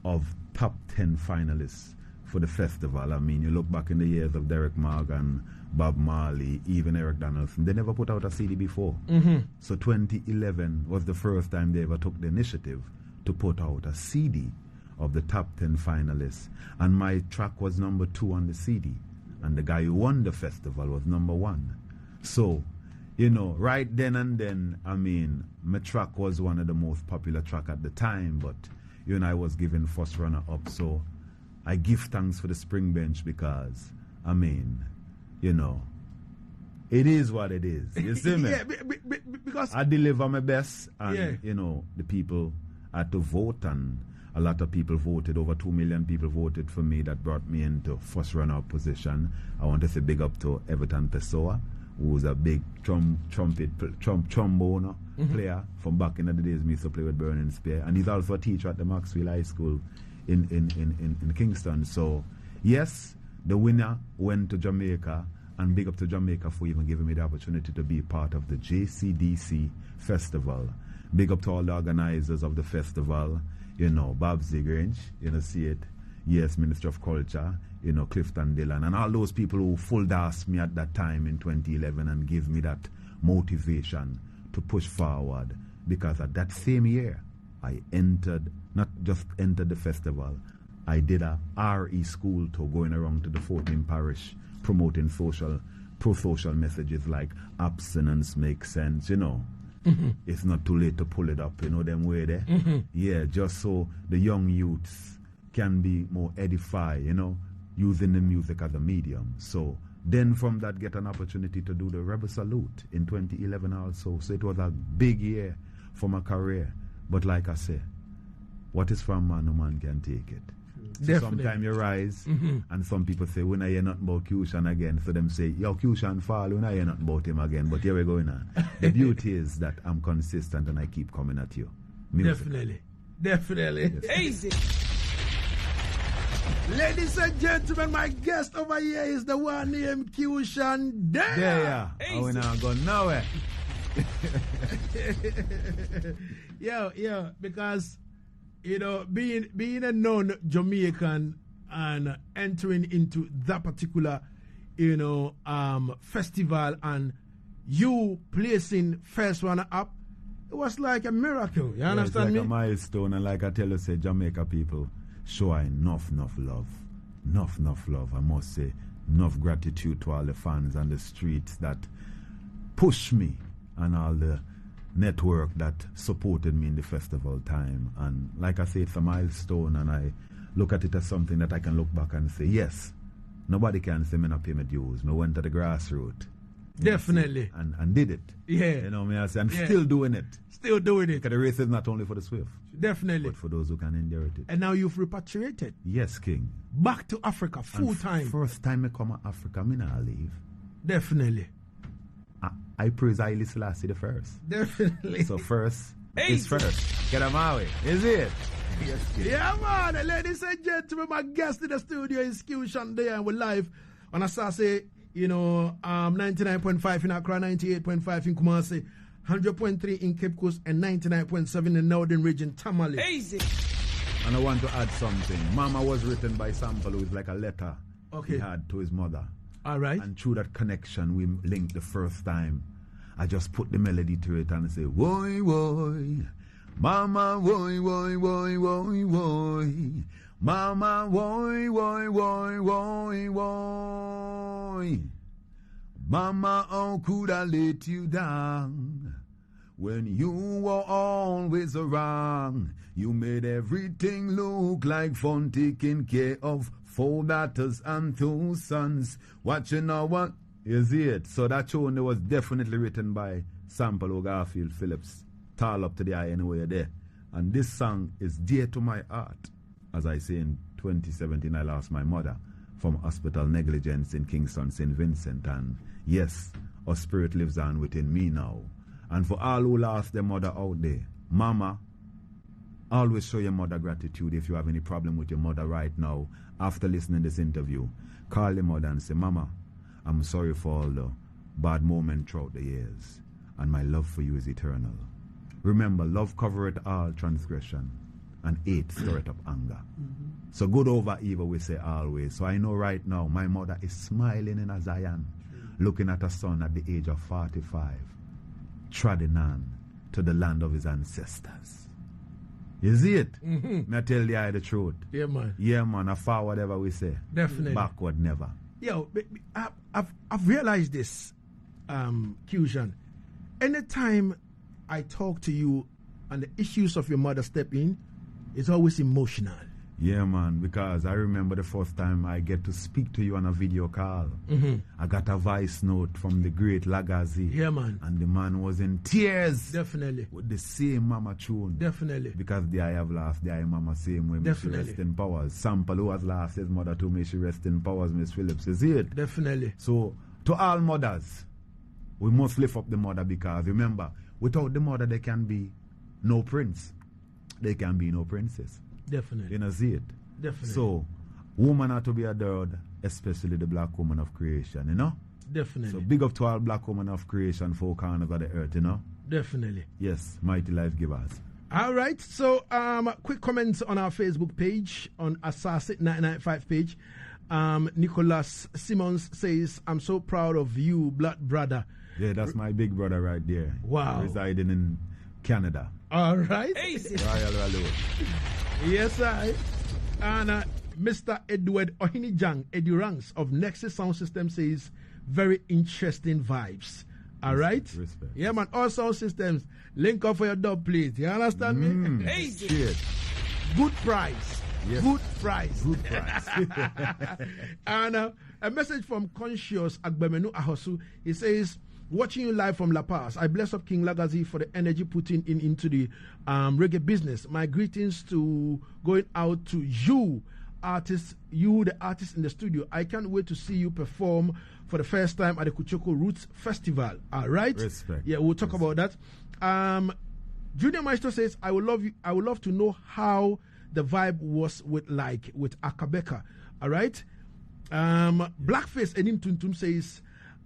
of top 10 finalists for the festival. I mean, you look back in the years of Derek Morgan, Bob Marley, even Eric Donaldson, they never put out a CD before. So 2011 was the first time they ever took the initiative to put out a CD of the top 10 finalists. And my track was number 2 on the CD. And the guy who won the festival was number 1. So, you know, right then and then, I mean, my track was one of the most popular track at the time, but, you know, I was given first runner-up. So I give thanks for the Spring Bench because, I mean, you know, it is what it is. You see me? Yeah, because I deliver my best, and, you know, the people had to vote, and a lot of people voted. Over 2 million people voted for me. That brought me into first runner-up position. I want to say big up to Everton Pessoa, who's a big trombone player from back in the days. Me used to play with Burning Spear, and he's also a teacher at the Maxwell High School in Kingston. So yes, the winner went to Jamaica, and big up to Jamaica for even giving me the opportunity to be part of the JCDC festival. Big up to all the organizers of the festival, you know, Bob Zigrange, you know, see it, yes, Minister of Culture, you know, Clifton Dillon, and all those people who full-dassed me at that time in 2011 and give me that motivation to push forward. Because at that same year, I not just entered the festival, I did a RE school tour going around to the 14 parish promoting social pro-social messages like abstinence makes sense, you know. It's not too late to pull it up, you know, them way there. Yeah, just so the young youths can be more edified, you know, using the music as a medium. So then from that get an opportunity to do the Rebel Salute in 2011 also. So it was a big year for my career. But like I say, what is from man, no man can take it. So sometimes you rise, and some people say, when I hear nothing about Qshan again, so them say, yo, Qshan fall, when I hear nothing about him again. But here we're going on. The beauty is that I'm consistent and I keep coming at you. Music. Definitely. Yes. Easy. Ladies and gentlemen, my guest over here is the one named Qshan Deya. Yeah. Oh, we're not going nowhere. Yeah, because, you know, being a non-Jamaican and entering into that particular, you know, festival and you placing first one up, it was like a miracle. You understand me? It's like a milestone, and like I tell you, say Jamaica people show enough love. Enough love, I must say. Enough gratitude to all the fans on the streets that push me and all the network that supported me in the festival time. And like I say, it's a milestone, and I look at it as something that I can look back and say, yes, nobody can say me not pay my dues. I went to the grassroots. Definitely. And did it. Yeah. You know me, I say, I'm still doing it. Still doing it. Because the race is not only for the swift. Definitely. But for those who can inherit it. And now you've repatriated. Yes, King. Back to Africa, full time. First time I come to Africa, I not leave. Definitely. I praise Haile Selassie the first. Definitely. So first is first. Get him out. Is it? Yes, yeah, man. Ladies and gentlemen, my guest in the studio is Qshan Deya, and we're live on Asaase, you know, 99.5 in Accra, 98.5 in Kumasi, 100.3 in Cape Coast, and 99.7 in the northern region, Tamale. Easy. And I want to add something. Mama was written by Sample, who is like a letter he had to his mother. All right. And through that connection, we linked the first time. I just put the melody to it and say, woy, woy, mama, woy, woy, woy, woy, woy, mama, woy, woy, woy, woy, woy. Mama, how could I let you down when you were always around? You made everything look like fun, taking care of 4 daughters and 2 sons. Watching now what is it? So that tune was definitely written by Sample Garfield Phillips. Tall up to the eye anyway there. And this song is dear to my heart. As I say, in 2017 I lost my mother from hospital negligence in Kingston, St. Vincent. And yes, her spirit lives on within me now. And for all who lost their mother out there, Mama, always show your mother gratitude. If you have any problem with your mother right now, after listening to this interview, call your mother and say, Mama, I'm sorry for all the bad moments throughout the years, and my love for you is eternal. Remember, love covereth all transgression, and hate stirreth up anger. So good over evil, we say always. So I know right now, my mother is smiling in a Zion, looking at her son at the age of 45, treading on to the land of his ancestors. You see it? May I tell the truth? Yeah, man. Yeah, man. I far whatever we say. Definitely. Backward never. Yo, I've realized this, Qshan. Anytime I talk to you and the issues of your mother step in, it's always emotional. Yeah, man, because I remember the first time I get to speak to you on a video call. I got a voice note from the great Lagazi. Yeah, man. And the man was in tears. Definitely. With the same mama tune. Definitely. Because the I have lost the I mama same way. Definitely. May she rest in powers. Sample who has lost his mother too, may she rest in powers, Miss Phillips. You see it? Definitely. So, to all mothers, we must lift up the mother, because remember, without the mother there can be no prince. There can be no princess. Definitely. You know, see it? Definitely. So, women are to be adored, especially the black woman of creation, you know? Definitely. So, big up to all black women of creation, 4 corners of the earth, you know? Definitely. Yes, mighty life givers. All right. So, quick comments on our Facebook page, on Asaase 995 page. Nicholas Simmons says, I'm so proud of you, blood brother. Yeah, that's my big brother right there. Wow. Residing in Canada. All right. Easy. Royal Ralo. Yes, I. And Mr. Edward Ohinijang Eddie Ranks of Nexus Sound System says, very interesting vibes. All right? Respect. Yeah, man. All sound systems. Link up for your dub, please. You understand me? Easy. Shit. Good price. Yes. Good price. Good price. And a message from Conscious Agbemenu Ahosu. He says, watching you live from La Paz, I bless up King Lagazi for the energy putting into the reggae business. My greetings to going out to you, artists, you the artist in the studio. I can't wait to see you perform for the first time at the Kuchoko Roots Festival. All right? Respect. Yeah, we'll talk about that. Junior Maestro says, I would love to know how the vibe was with Akabeka. All right? Blackface Enim Tuntum says,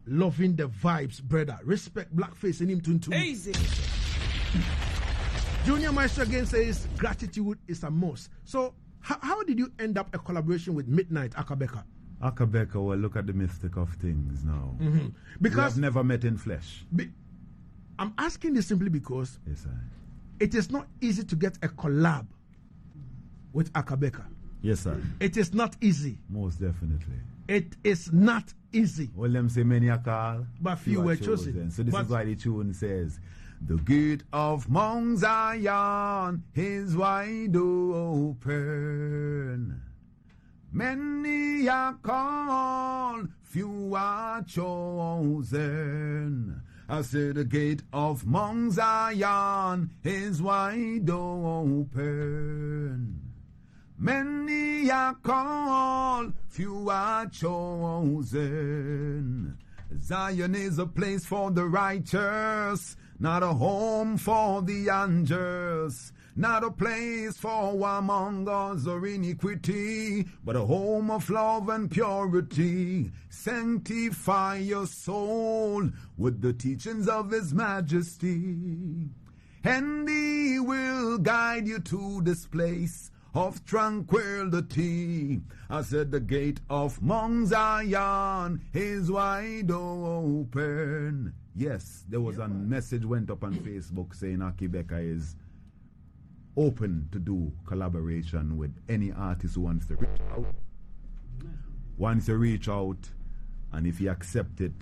loving the vibes, brother. Respect Blackface Enim Tuntum. Easy. Junior Maestro again says, gratitude is a must. So, how did you end up a collaboration with Midnight Akabeka? Akabeka, well, look at the mystic of things now. Because we have never met in flesh. I'm asking this simply because Yes, sir. it is not easy to get a collab with Akabeka. Yes, sir. It is not easy. Most definitely. It is not easy. Well, them say many a call, But few were chosen. So this is why the tune says, the gate of Mount Zion is wide open. Many are called, few are chosen. I say the gate of Mount Zion is wide open. Many are called, few are chosen. Zion is a place for the righteous, not a home for the unjust. Not a place for warmongers or iniquity, but a home of love and purity. Sanctify your soul with the teachings of His Majesty, and He will guide you to this place of tranquility. I said the gate of Mount Zion is wide open. Yes, there was a message went up on Facebook saying Akibeka is open to do collaboration with any artist who wants to reach out. Once you reach out, and if he accepts it,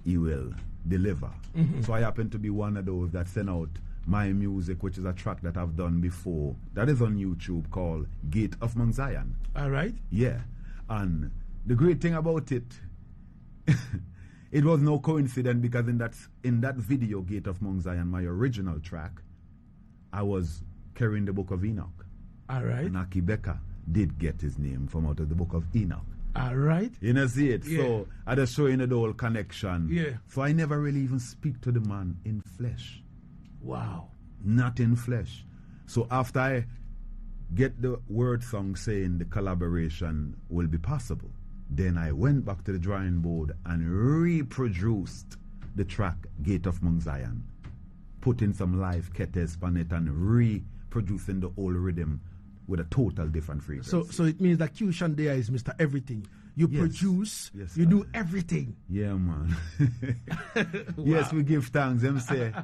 he will deliver. So I happen to be one of those that sent out my music, which is a track that I've done before. That is on YouTube called Gate of Mount Zion. All right. Yeah. And the great thing about it, it was no coincidence because in that video, Gate of Mount Zion, my original track, I was carrying the book of Enoch. All right. And Akibeka did get his name from out of the book of Enoch. All right. You know, see it? Yeah. So I just showing the whole connection. Yeah. So I never really even speak to the man in flesh. Wow. Not in flesh. So after I get the word song saying the collaboration will be possible, then I went back to the drawing board and reproduced the track Gate of Mount Zion, putting some live ketes on it and reproducing the whole rhythm with a total different frequency. So it means that Qshan Deya is Mr. Everything. You Yes. produce, Yes, you sir. do everything. Yeah, man. Yes, we give thanks. Them say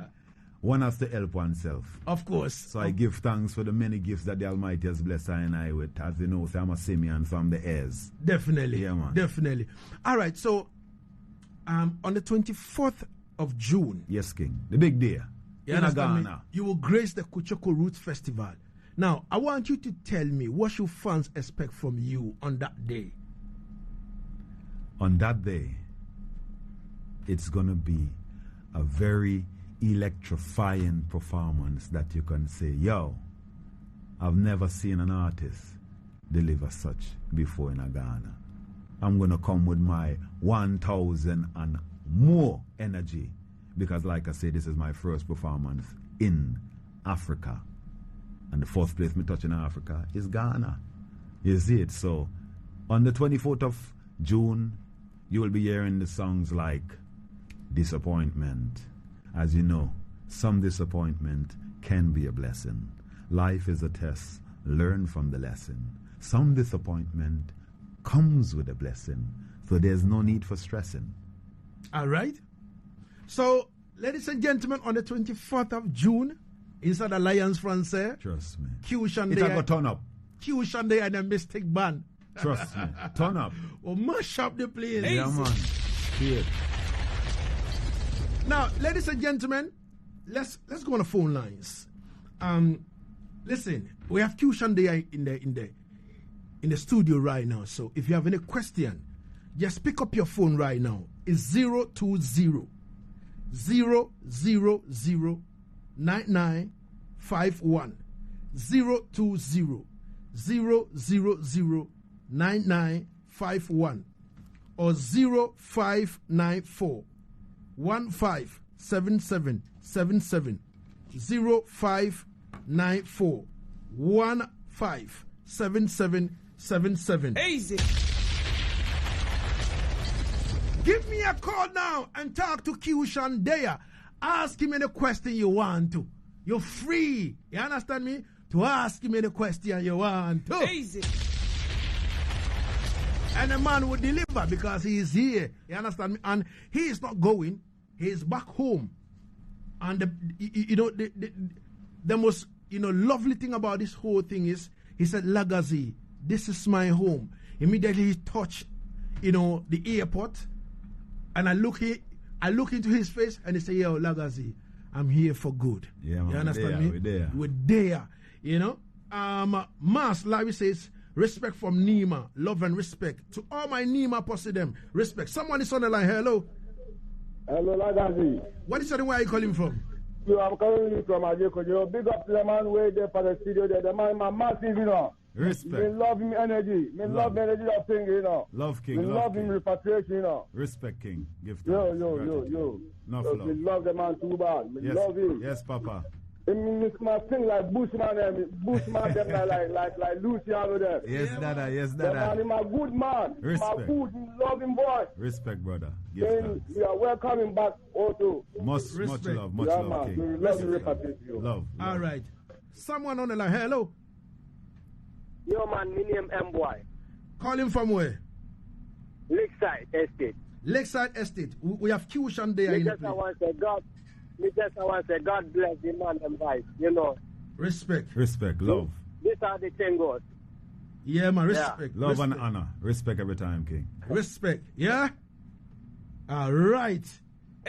one has to help oneself. Of course. So I give thanks for the many gifts that the Almighty has blessed I and I with. As you know, so I'm a Simeon, so I'm the heirs. Definitely. Yeah, man. Definitely. All right. So on the 24th of June, Yes, King. The big day. you In understand me? Ghana. You will grace the Kuchoko Roots Festival. Now, I want you to tell me what should fans expect from you on that day? On that day, it's going to be a very electrifying performance that you can say, yo, I've never seen an artist deliver such before in Ghana. I'm going to come with my 1,000 and more energy because, like I said, this is my first performance in Africa. And the first place me touch in Africa is Ghana. You see it? So, on the 24th of June, you will be hearing the songs like Disappointment. As you know, some disappointment can be a blessing. Life is a test. Learn from the lesson. Some disappointment comes with a blessing. So there's no need for stressing. All right. So, ladies and gentlemen, on the 24th of June, inside Alliance Française, Trust me. Qshan It'll go Deya, turn up. Qshan Deya and the Mystic Band Trust me. Turn up. will mash up the place. Yeah, man. Appreciate. Now, ladies and gentlemen, let's go on the phone lines. Listen, we have Qshan Deya in the studio right now. So if you have any question, just pick up your phone right now. It's 020 000 9951 020 000 9951 or 0594 157777 0594 157777. Easy. Give me a call now and talk to Qshan Deya. Ask him any question you want to. You're free. You understand me? To ask him any question you want to. Easy. And the man will deliver because he is here. You understand me? And he is not going. He is back home. And the most lovely thing about this whole thing is he said, Lagazi, this is my home. Immediately he touched, the airport, and I look into his face and he said, yo, Lagazi, I'm here for good. Yeah, man, you understand me? We're there. Mas Larry says, respect from Nima, love and respect. To all my Nima posse them, respect. Someone is on the line. Hello. Hello, Lagazi. What is the where are you calling from? I'm calling you from Ajeko. Big up to the man way there for the studio there. The man, my massive, Respect. Me love him energy. Me love energy of thing, Love King. Me love him repatriation, Respect King. Give thanks. Yo. Enough love. Me love the man too bad. Me love him. Yes, Papa. I mean, it's my thing like Bushman them like Luciano them. Yes, Dada. Yes, The Dada. man, he's my good man. Respect. My good, love him boy. Respect, brother. Give Then thanks. we are welcoming back also. Much Respect. love, much Yeah, love, man. King. We love the repatriation. Love. All right. Someone on the line. Hello. Yo, man, my name M-Boy. Calling from where? Lakeside Estate. Lakeside Estate. We have Qshan Deya in the place. I want to say God bless the man and wife, Respect. Respect. Love. This are the thing goes. Yeah, man. Respect. Love respect. and honor. Respect every time, King. Respect. Yeah? All right.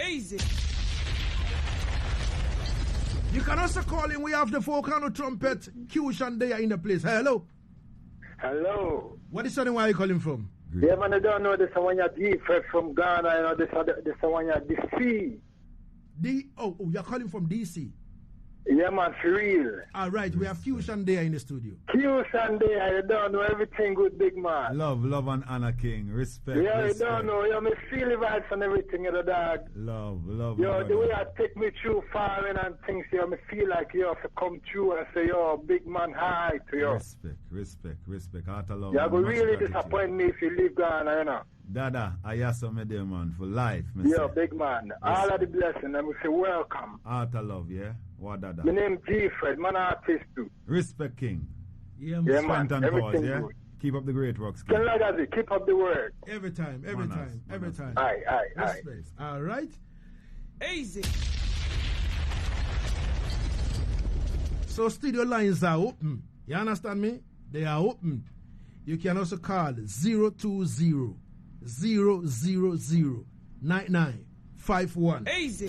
Easy. You can also call in. We have the Volcano Trumpet, Qshan Deya in the place. Hello. Hello. What is the name? Where are you calling from? Yeah, man, I don't know this one you're deep from Ghana, this one you're DC. You're calling from DC. Yeah, man, for real. All right, we have Qshan Deya in the studio. Qshan Deya, I don't know everything good, big man. Love and honor, King. Respect. Yeah, respect. I don't know. You me feel the vibes and everything, dog. Love. Yo, the way I take me through farming and things, me feel like you have to come through and say, yo, big man, hi to you. Respect. Heart of love. You will really disappoint me if you leave Ghana, Dada, I ask me there, man, for life. Yeah, big man. All of the blessings, and we say welcome. Heart of love, yeah? What Dada? My name G. Fred, man, artist too. Respect, King. Yeah, Yeah, man. man. Pause, Everything yeah? good. Keep up the great works, King. Keep up the work. Every time. Manners. Aye. Respect. All right. Easy. So studio lines are open. You understand me? They are open. You can also call 020 000 9951. Easy.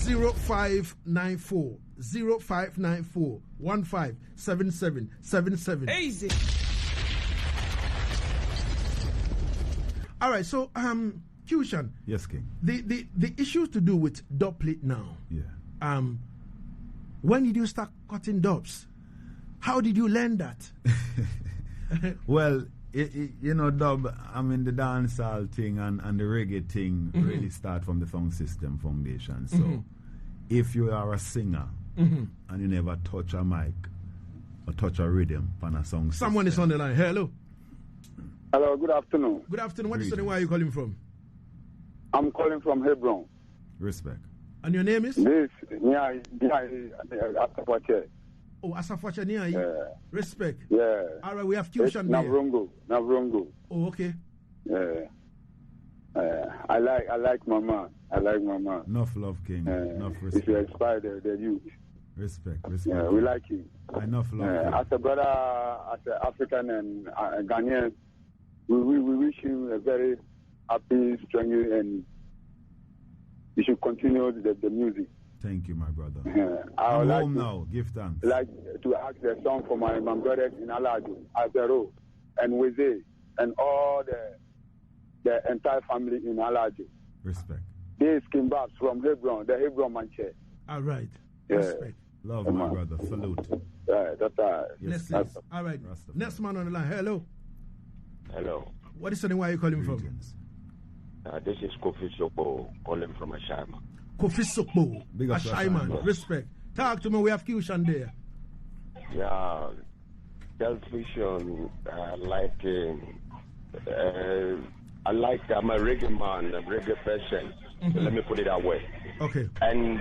0594 157777. Easy. All right, so Qshan. Yes, King. The issues to do with dub plate now. Yeah. When did you start cutting dubs? How did you learn that? Well, dub, I mean, the dancehall thing and the reggae thing really start from the sound system foundation. So if you are a singer and you never touch a mic or touch a rhythm on a song system. Someone is on the line. Hello. Hello, good afternoon. Good afternoon. What is the name? Where are you calling from? I'm calling from Hebron. Respect. And your name is? This, Asaase. Oh, Asaase Nia. Respect. Yeah. All right, we have Qshan Deya. Navrongo. Oh, okay. Yeah. I like my man. Enough love, King. Enough If you respect. inspire the youth. Respect. Yeah, we like him. Enough love, King. As a brother, as an African and Ghanaian, we wish him a very happy, strong, and he should continue the music. Thank you, my brother. I would I'm home like now. Give thanks. like to ask the song for my brothers in Alaju, Azero, and Weze, and all the entire family in Alaju. Respect. This came back from Hebron, the Hebron Manche. All right. Yeah. Respect. Love, my brother. Salute. Yes, That's all right. Rastafari. Next man on the line. Hello. Hello. What is the name? Where are you calling from? Greetings. This is Kofi Sopo calling from Ashama. Kofi Sokbo. Big up to Ashaiman. Ashaiman. Respect. Talk to me. We have Qshan Deya. Yeah, television. I'm a reggae man, a reggae person. Let me put it that way. Okay. And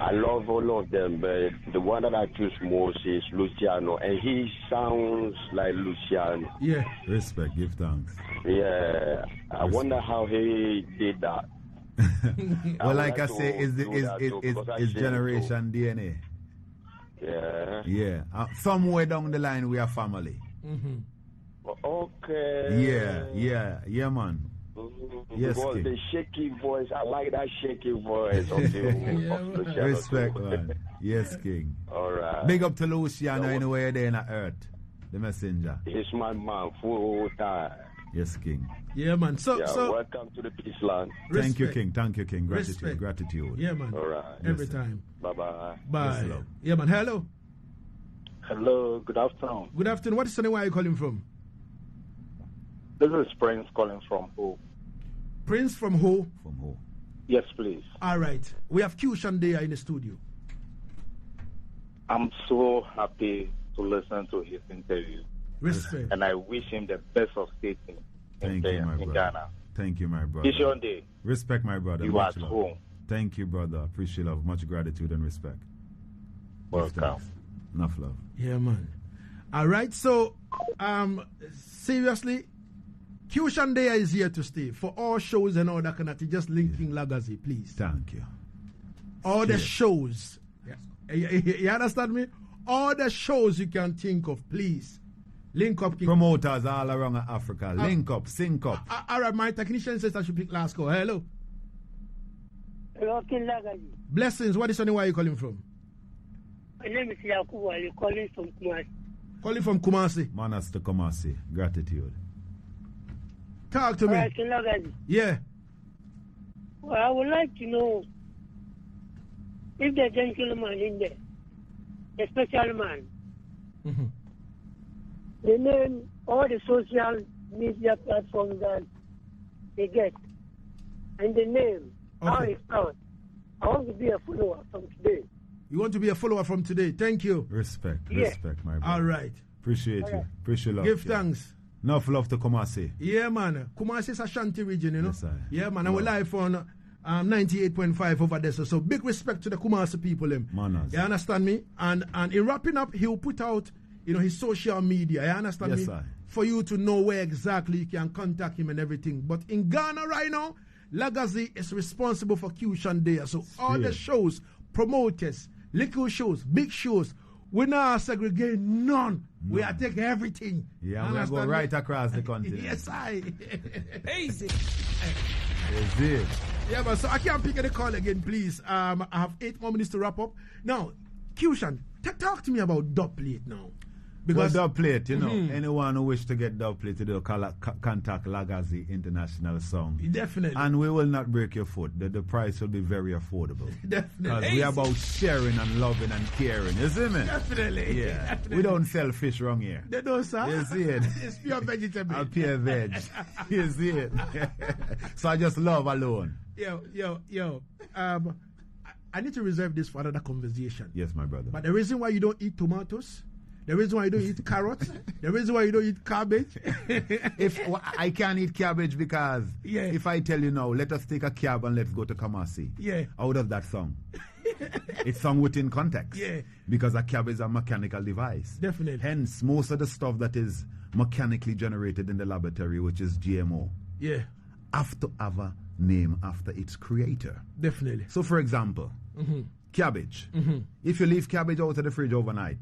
I love all of them, but the one that I choose most is Luciano, and he sounds like Luciano. Yeah. Respect. Give thanks. Yeah, I wonder how he did that. Well, like I would say, like to do that too, because I is sing generation DNA. Yeah. Yeah. Somewhere down the line, we are family. Okay. Yeah, man. Yes, Because King. the shaky voice, I like that shaky voice of the Respect, man. Yes, King. All right. Big up to Luciano anywhere there in the earth. The messenger. He's my man full time. Yes, King. Yeah, man. So, Yeah, so welcome to the peace land. Thank you, respect. King. Thank you, King. Gratitude. Respect. Gratitude. Yeah, man. All right. Every Yes, sir. time. Bye-bye. Bye. Yes, love. Yeah, man. Hello. Hello, good afternoon. Good afternoon. What is the name? Where are you calling from? This is Prince calling from Hope. Prince from Ho. From who? Yes, please. All right. We have Qshan Deya in the studio. I'm so happy to listen to his interview, Respect. and I wish him the best of state in, Thank you, my in brother. Ghana. Thank you, my brother. Qshan Deya, Respect, my brother. you Much are at love. home. Thank you, brother. Appreciate love. Much gratitude and respect. Welcome. Thanks. Enough love. Yeah, man. All right. So, seriously, Qshan Deya is here to stay for all shows and all that kind of thing. Just linking Legacy, please. Thank you. All the Yes. shows. You understand me? All the shows you can think of, please. Link up. Promoters all around Africa. Link up, sync up. All right, my technician says I should pick last call. Hello. Hello, King Lagaji. Blessings. What is your name? Where are you calling from? My name is Yakubu Ali, calling from Kumasi. Calling from Kumasi. Manas to Kumasi. Gratitude. Talk to me. All right, King Lagaji. Yeah. Well, I would like to know if the gentleman in there, the special man, the name, all the social media platforms that they get, and the name, how Okay. it's spelled. I want to be a follower from today. You want to be a follower from today. Thank you. Respect, Yeah. respect, my brother. All right. Appreciate All you. right. Appreciate love. Give yeah. thanks. Enough love to Kumasi. Yeah, man. Kumasi is a Shanti region, you know. Yes, sir. Yeah, man. And we're live on 98.5 over there. So big respect to the Kumasi people. Manners. You understand me? And in wrapping up, he'll put out, his social media. You understand Yes, me? sir. For you to know where exactly you can contact him and everything. But in Ghana right now, Legacy is responsible for Qshan Deya. So all the shows, promoters, little shows, big shows, we not segregate none. We are taking everything. Yeah, we Understand go me? right across the continent. Yes, I. Easy. Is it? Yeah, but so I can't pick any call again, please. I have 8 more minutes to wrap up. Now, Qshan, talk to me about dub plate now. Because dub plate, anyone who wish to get dub plate to do contact Legacy International Song. Definitely. And we will not break your foot. The price will be very affordable. Definitely. Because we are about sharing and loving and caring. You see me? Definitely. Yeah. Definitely. We don't sell fish wrong here. They don't, sir. You see it? It's pure vegetable. A pure veg. You see it? So I just love alone. Yo. I need to reserve this for another conversation. Yes, my brother. But the reason why you don't eat tomatoes, the reason why you don't eat carrots, the reason why you don't eat cabbage. I can't eat cabbage because Yeah. if I tell you now, let us take a cab and let's go to Kumasi. Yeah. Out of that song. It's sung within context. Yeah. Because a cab is a mechanical device. Definitely. Hence, most of the stuff that is mechanically generated in the laboratory, which is GMO, Yeah, have to have a name after its creator. definitely. So, for example, cabbage. If you leave cabbage out of the fridge overnight,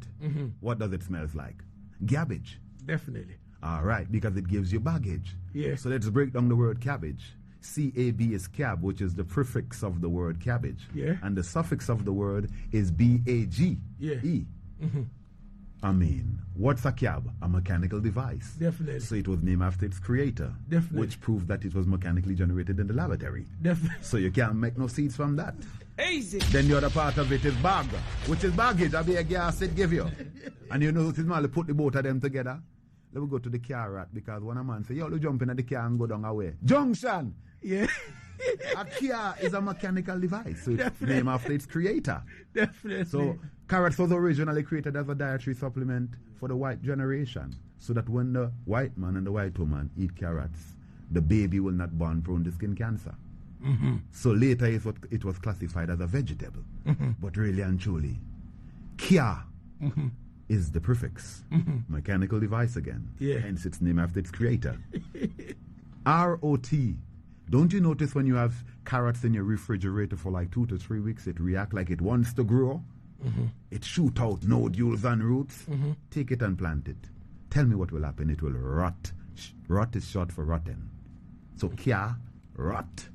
what does it smell like? Gabbage. Definitely. All right, because it gives you baggage. Yeah. So let's break down the word cabbage. C-A-B is cab, which is the prefix of the word cabbage. Yeah. And the suffix of the word is B-A-G-E. Yeah. I mean, what's a cab? A mechanical device. Definitely. So it was named after its creator. Definitely. Which proved that it was mechanically generated in the laboratory. Definitely. So you can't make no seeds from that. Easy. Then the other part of it is bag, which is baggage. I'll be a gas it give you. And you know, it's put the both of them together. Let me go to the car rat, because when a man say, yo, you jump in the car and go down away. Junction! Yeah. A car is a mechanical device, so it's Definitely. named after its creator. Definitely. So carrots was originally created as a dietary supplement for the white generation, so that when the white man and the white woman eat carrots, the baby will not born prone to skin cancer. So later it was classified as a vegetable. But really and truly, kia is the prefix. Mechanical device again. Yeah. Hence its name after its creator. R-O-T. Don't you notice when you have carrots in your refrigerator for like 2 to 3 weeks, it reacts like it wants to grow? It shoot out nodules and roots. Take it and plant it. Tell me what will happen. It will rot. Rot is short for rotten. So kia, rot.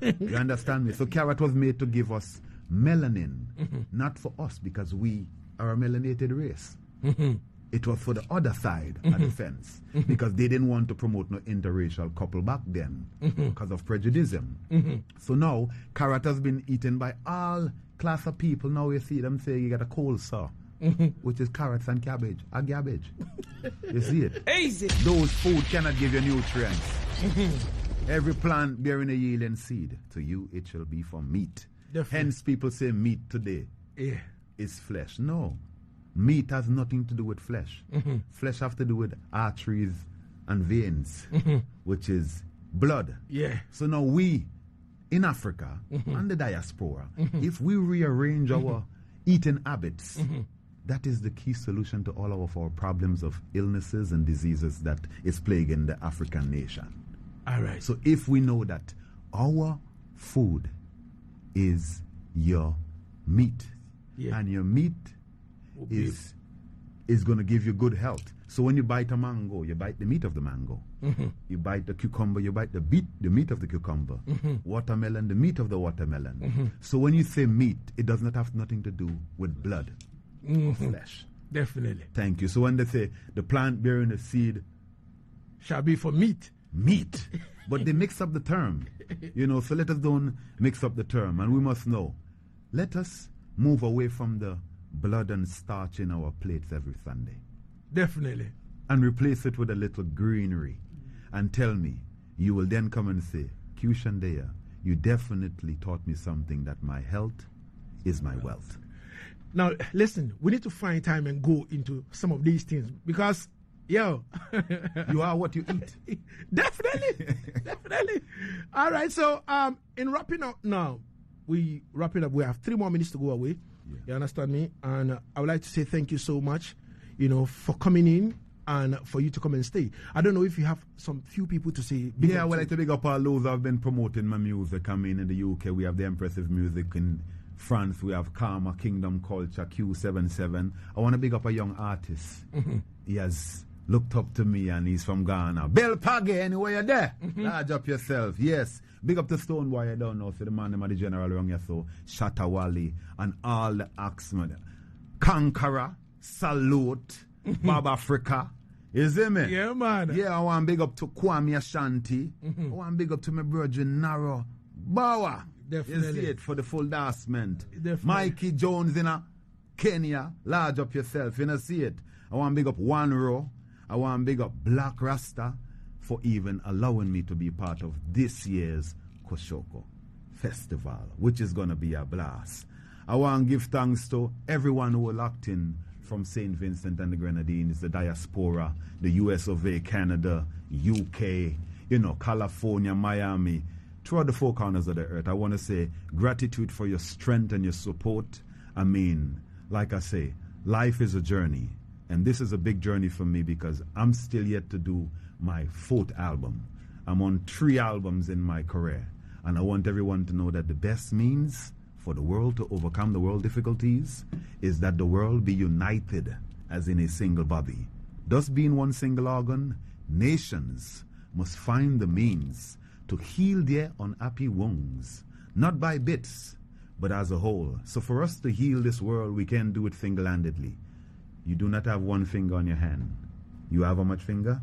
You understand me? So carrot was made to give us melanin, not for us, because we are a melanated race. It was for the other side of the fence, because they didn't want to promote no interracial couple back then because of prejudice. So now carrot has been eaten by all class of people. Now you see them say you got a cold sore, which is carrots and cabbage, a cabbage. You see it? Easy. Those food cannot give you nutrients. Every plant bearing a yielding seed, to you it shall be for meat. Definitely. Hence people say meat today is flesh. No. Meat has nothing to do with flesh. Flesh have to do with arteries and veins, which is blood. Yeah. So now we, in Africa and the diaspora, if we rearrange our eating habits, that is the key solution to all of our problems of illnesses and diseases that is plaguing the African nation. All right. So if we know that our food is your meat, and your meat is going to give you good health. So when you bite a mango, you bite the meat of the mango. You bite the cucumber, you bite the meat of the cucumber. Watermelon, the meat of the watermelon. So when you say meat, it does not have nothing to do with blood or flesh. Definitely. Thank you. So when they say the plant bearing the seed shall be for meat. Meat. But they mix up the term. You know, so let us don't mix up the term. And we must know. Let us move away from the blood and starch in our plates every Sunday. Definitely. And replace it with a little greenery. And tell me, you will then come and say, Qshan Deya, you definitely taught me something, that my health is my wealth. Now, listen, we need to find time and go into some of these things, because, yo, you are what you eat. Definitely. Definitely. All right, so in wrapping up now, we have 3 more minutes to go away. You understand me? And I would like to say thank you so much, for coming in and for you to come and stay. I don't know if you have some few people to say. Yeah, I would like to big up all those who have been promoting my music. I mean, in the UK, we have the impressive music. In France, we have Karma, Kingdom Culture, Q77. I want to big up a young artist. He has looked up to me, and he's from Ghana. Bel Page, anywhere you're there. Large up yourself. Yes. Big up the Stone Boy, I don't know. So the man, the general around here, so Shatawali, and all the Axemen. Conqueror, Salute, Bob Africa. You see me? Yeah, man. Yeah, I want big up to Kwame Ashanti. I want big up to my brother Naro Bawa. Definitely. You see it for the full endorsement. Definitely. Mikey Jones in Kenya. Large up yourself. You know, see it. I want big up One Row. I want big up Black Rasta for even allowing me to be part of this year's Koshoko Festival, which is going to be a blast. I want to give thanks to everyone who locked in from St. Vincent and the Grenadines, the diaspora, the US of A, Canada, UK, California, Miami, throughout the 4 corners of the earth. I want to say gratitude for your strength and your support. I mean, like I say, life is a journey. And this is a big journey for me, because I'm still yet to do my 4th album. I'm on 3 albums in my career. And I want everyone to know that the best means for the world to overcome the world difficulties is that the world be united as in a single body. Thus being one single organ, nations must find the means to heal their unhappy wounds, not by bits, but as a whole. So for us to heal this world, we can do it single-handedly. You do not have one finger on your hand. You have how much finger?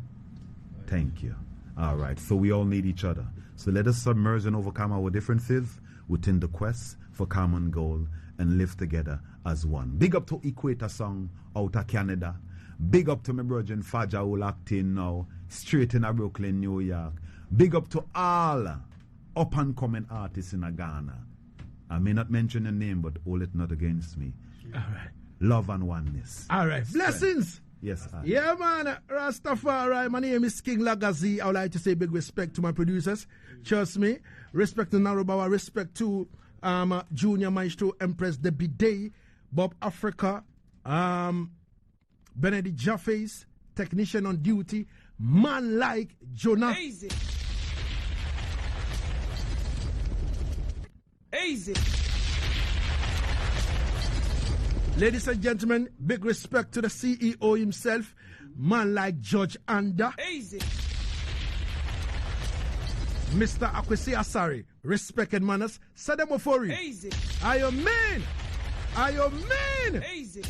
Thank you. All right, so we all need each other. So let us submerge and overcome our differences within the quest for common goal and live together as one. Big up to Equator Song out of Canada. Big up to my brother Faja who locked in now, straight in Brooklyn, New York. Big up to all up and coming artists in Ghana. I may not mention your name, but hold it not against me. All right. Love and oneness. All right. Blessings. Yes, yeah, man. Rastafari. My name is King Lagazi. I would like to say big respect to my producers. Trust me. Respect to Narubawa. Respect to Junior Maestro, Empress Debbie Day, Bob Africa, Benedict Jaffes, technician on duty, man like Jonah. Easy. Easy. Ladies and gentlemen, big respect to the CEO himself, man like Judge Anda. Easy. Mr. Akwesi Asari, respect and manners. Sademofori. Easy. Are you man? Are you man? Easy.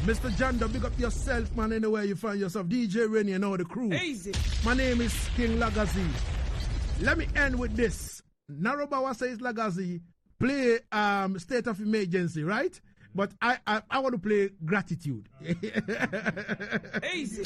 Mr. Janda, big up yourself, man, anywhere you find yourself. DJ Rennie and all the crew. Easy. My name is King Lagazi. Let me end with this. Narobawa says Lagazi, play State of Emergency, right? But I want to play Gratitude. Easy.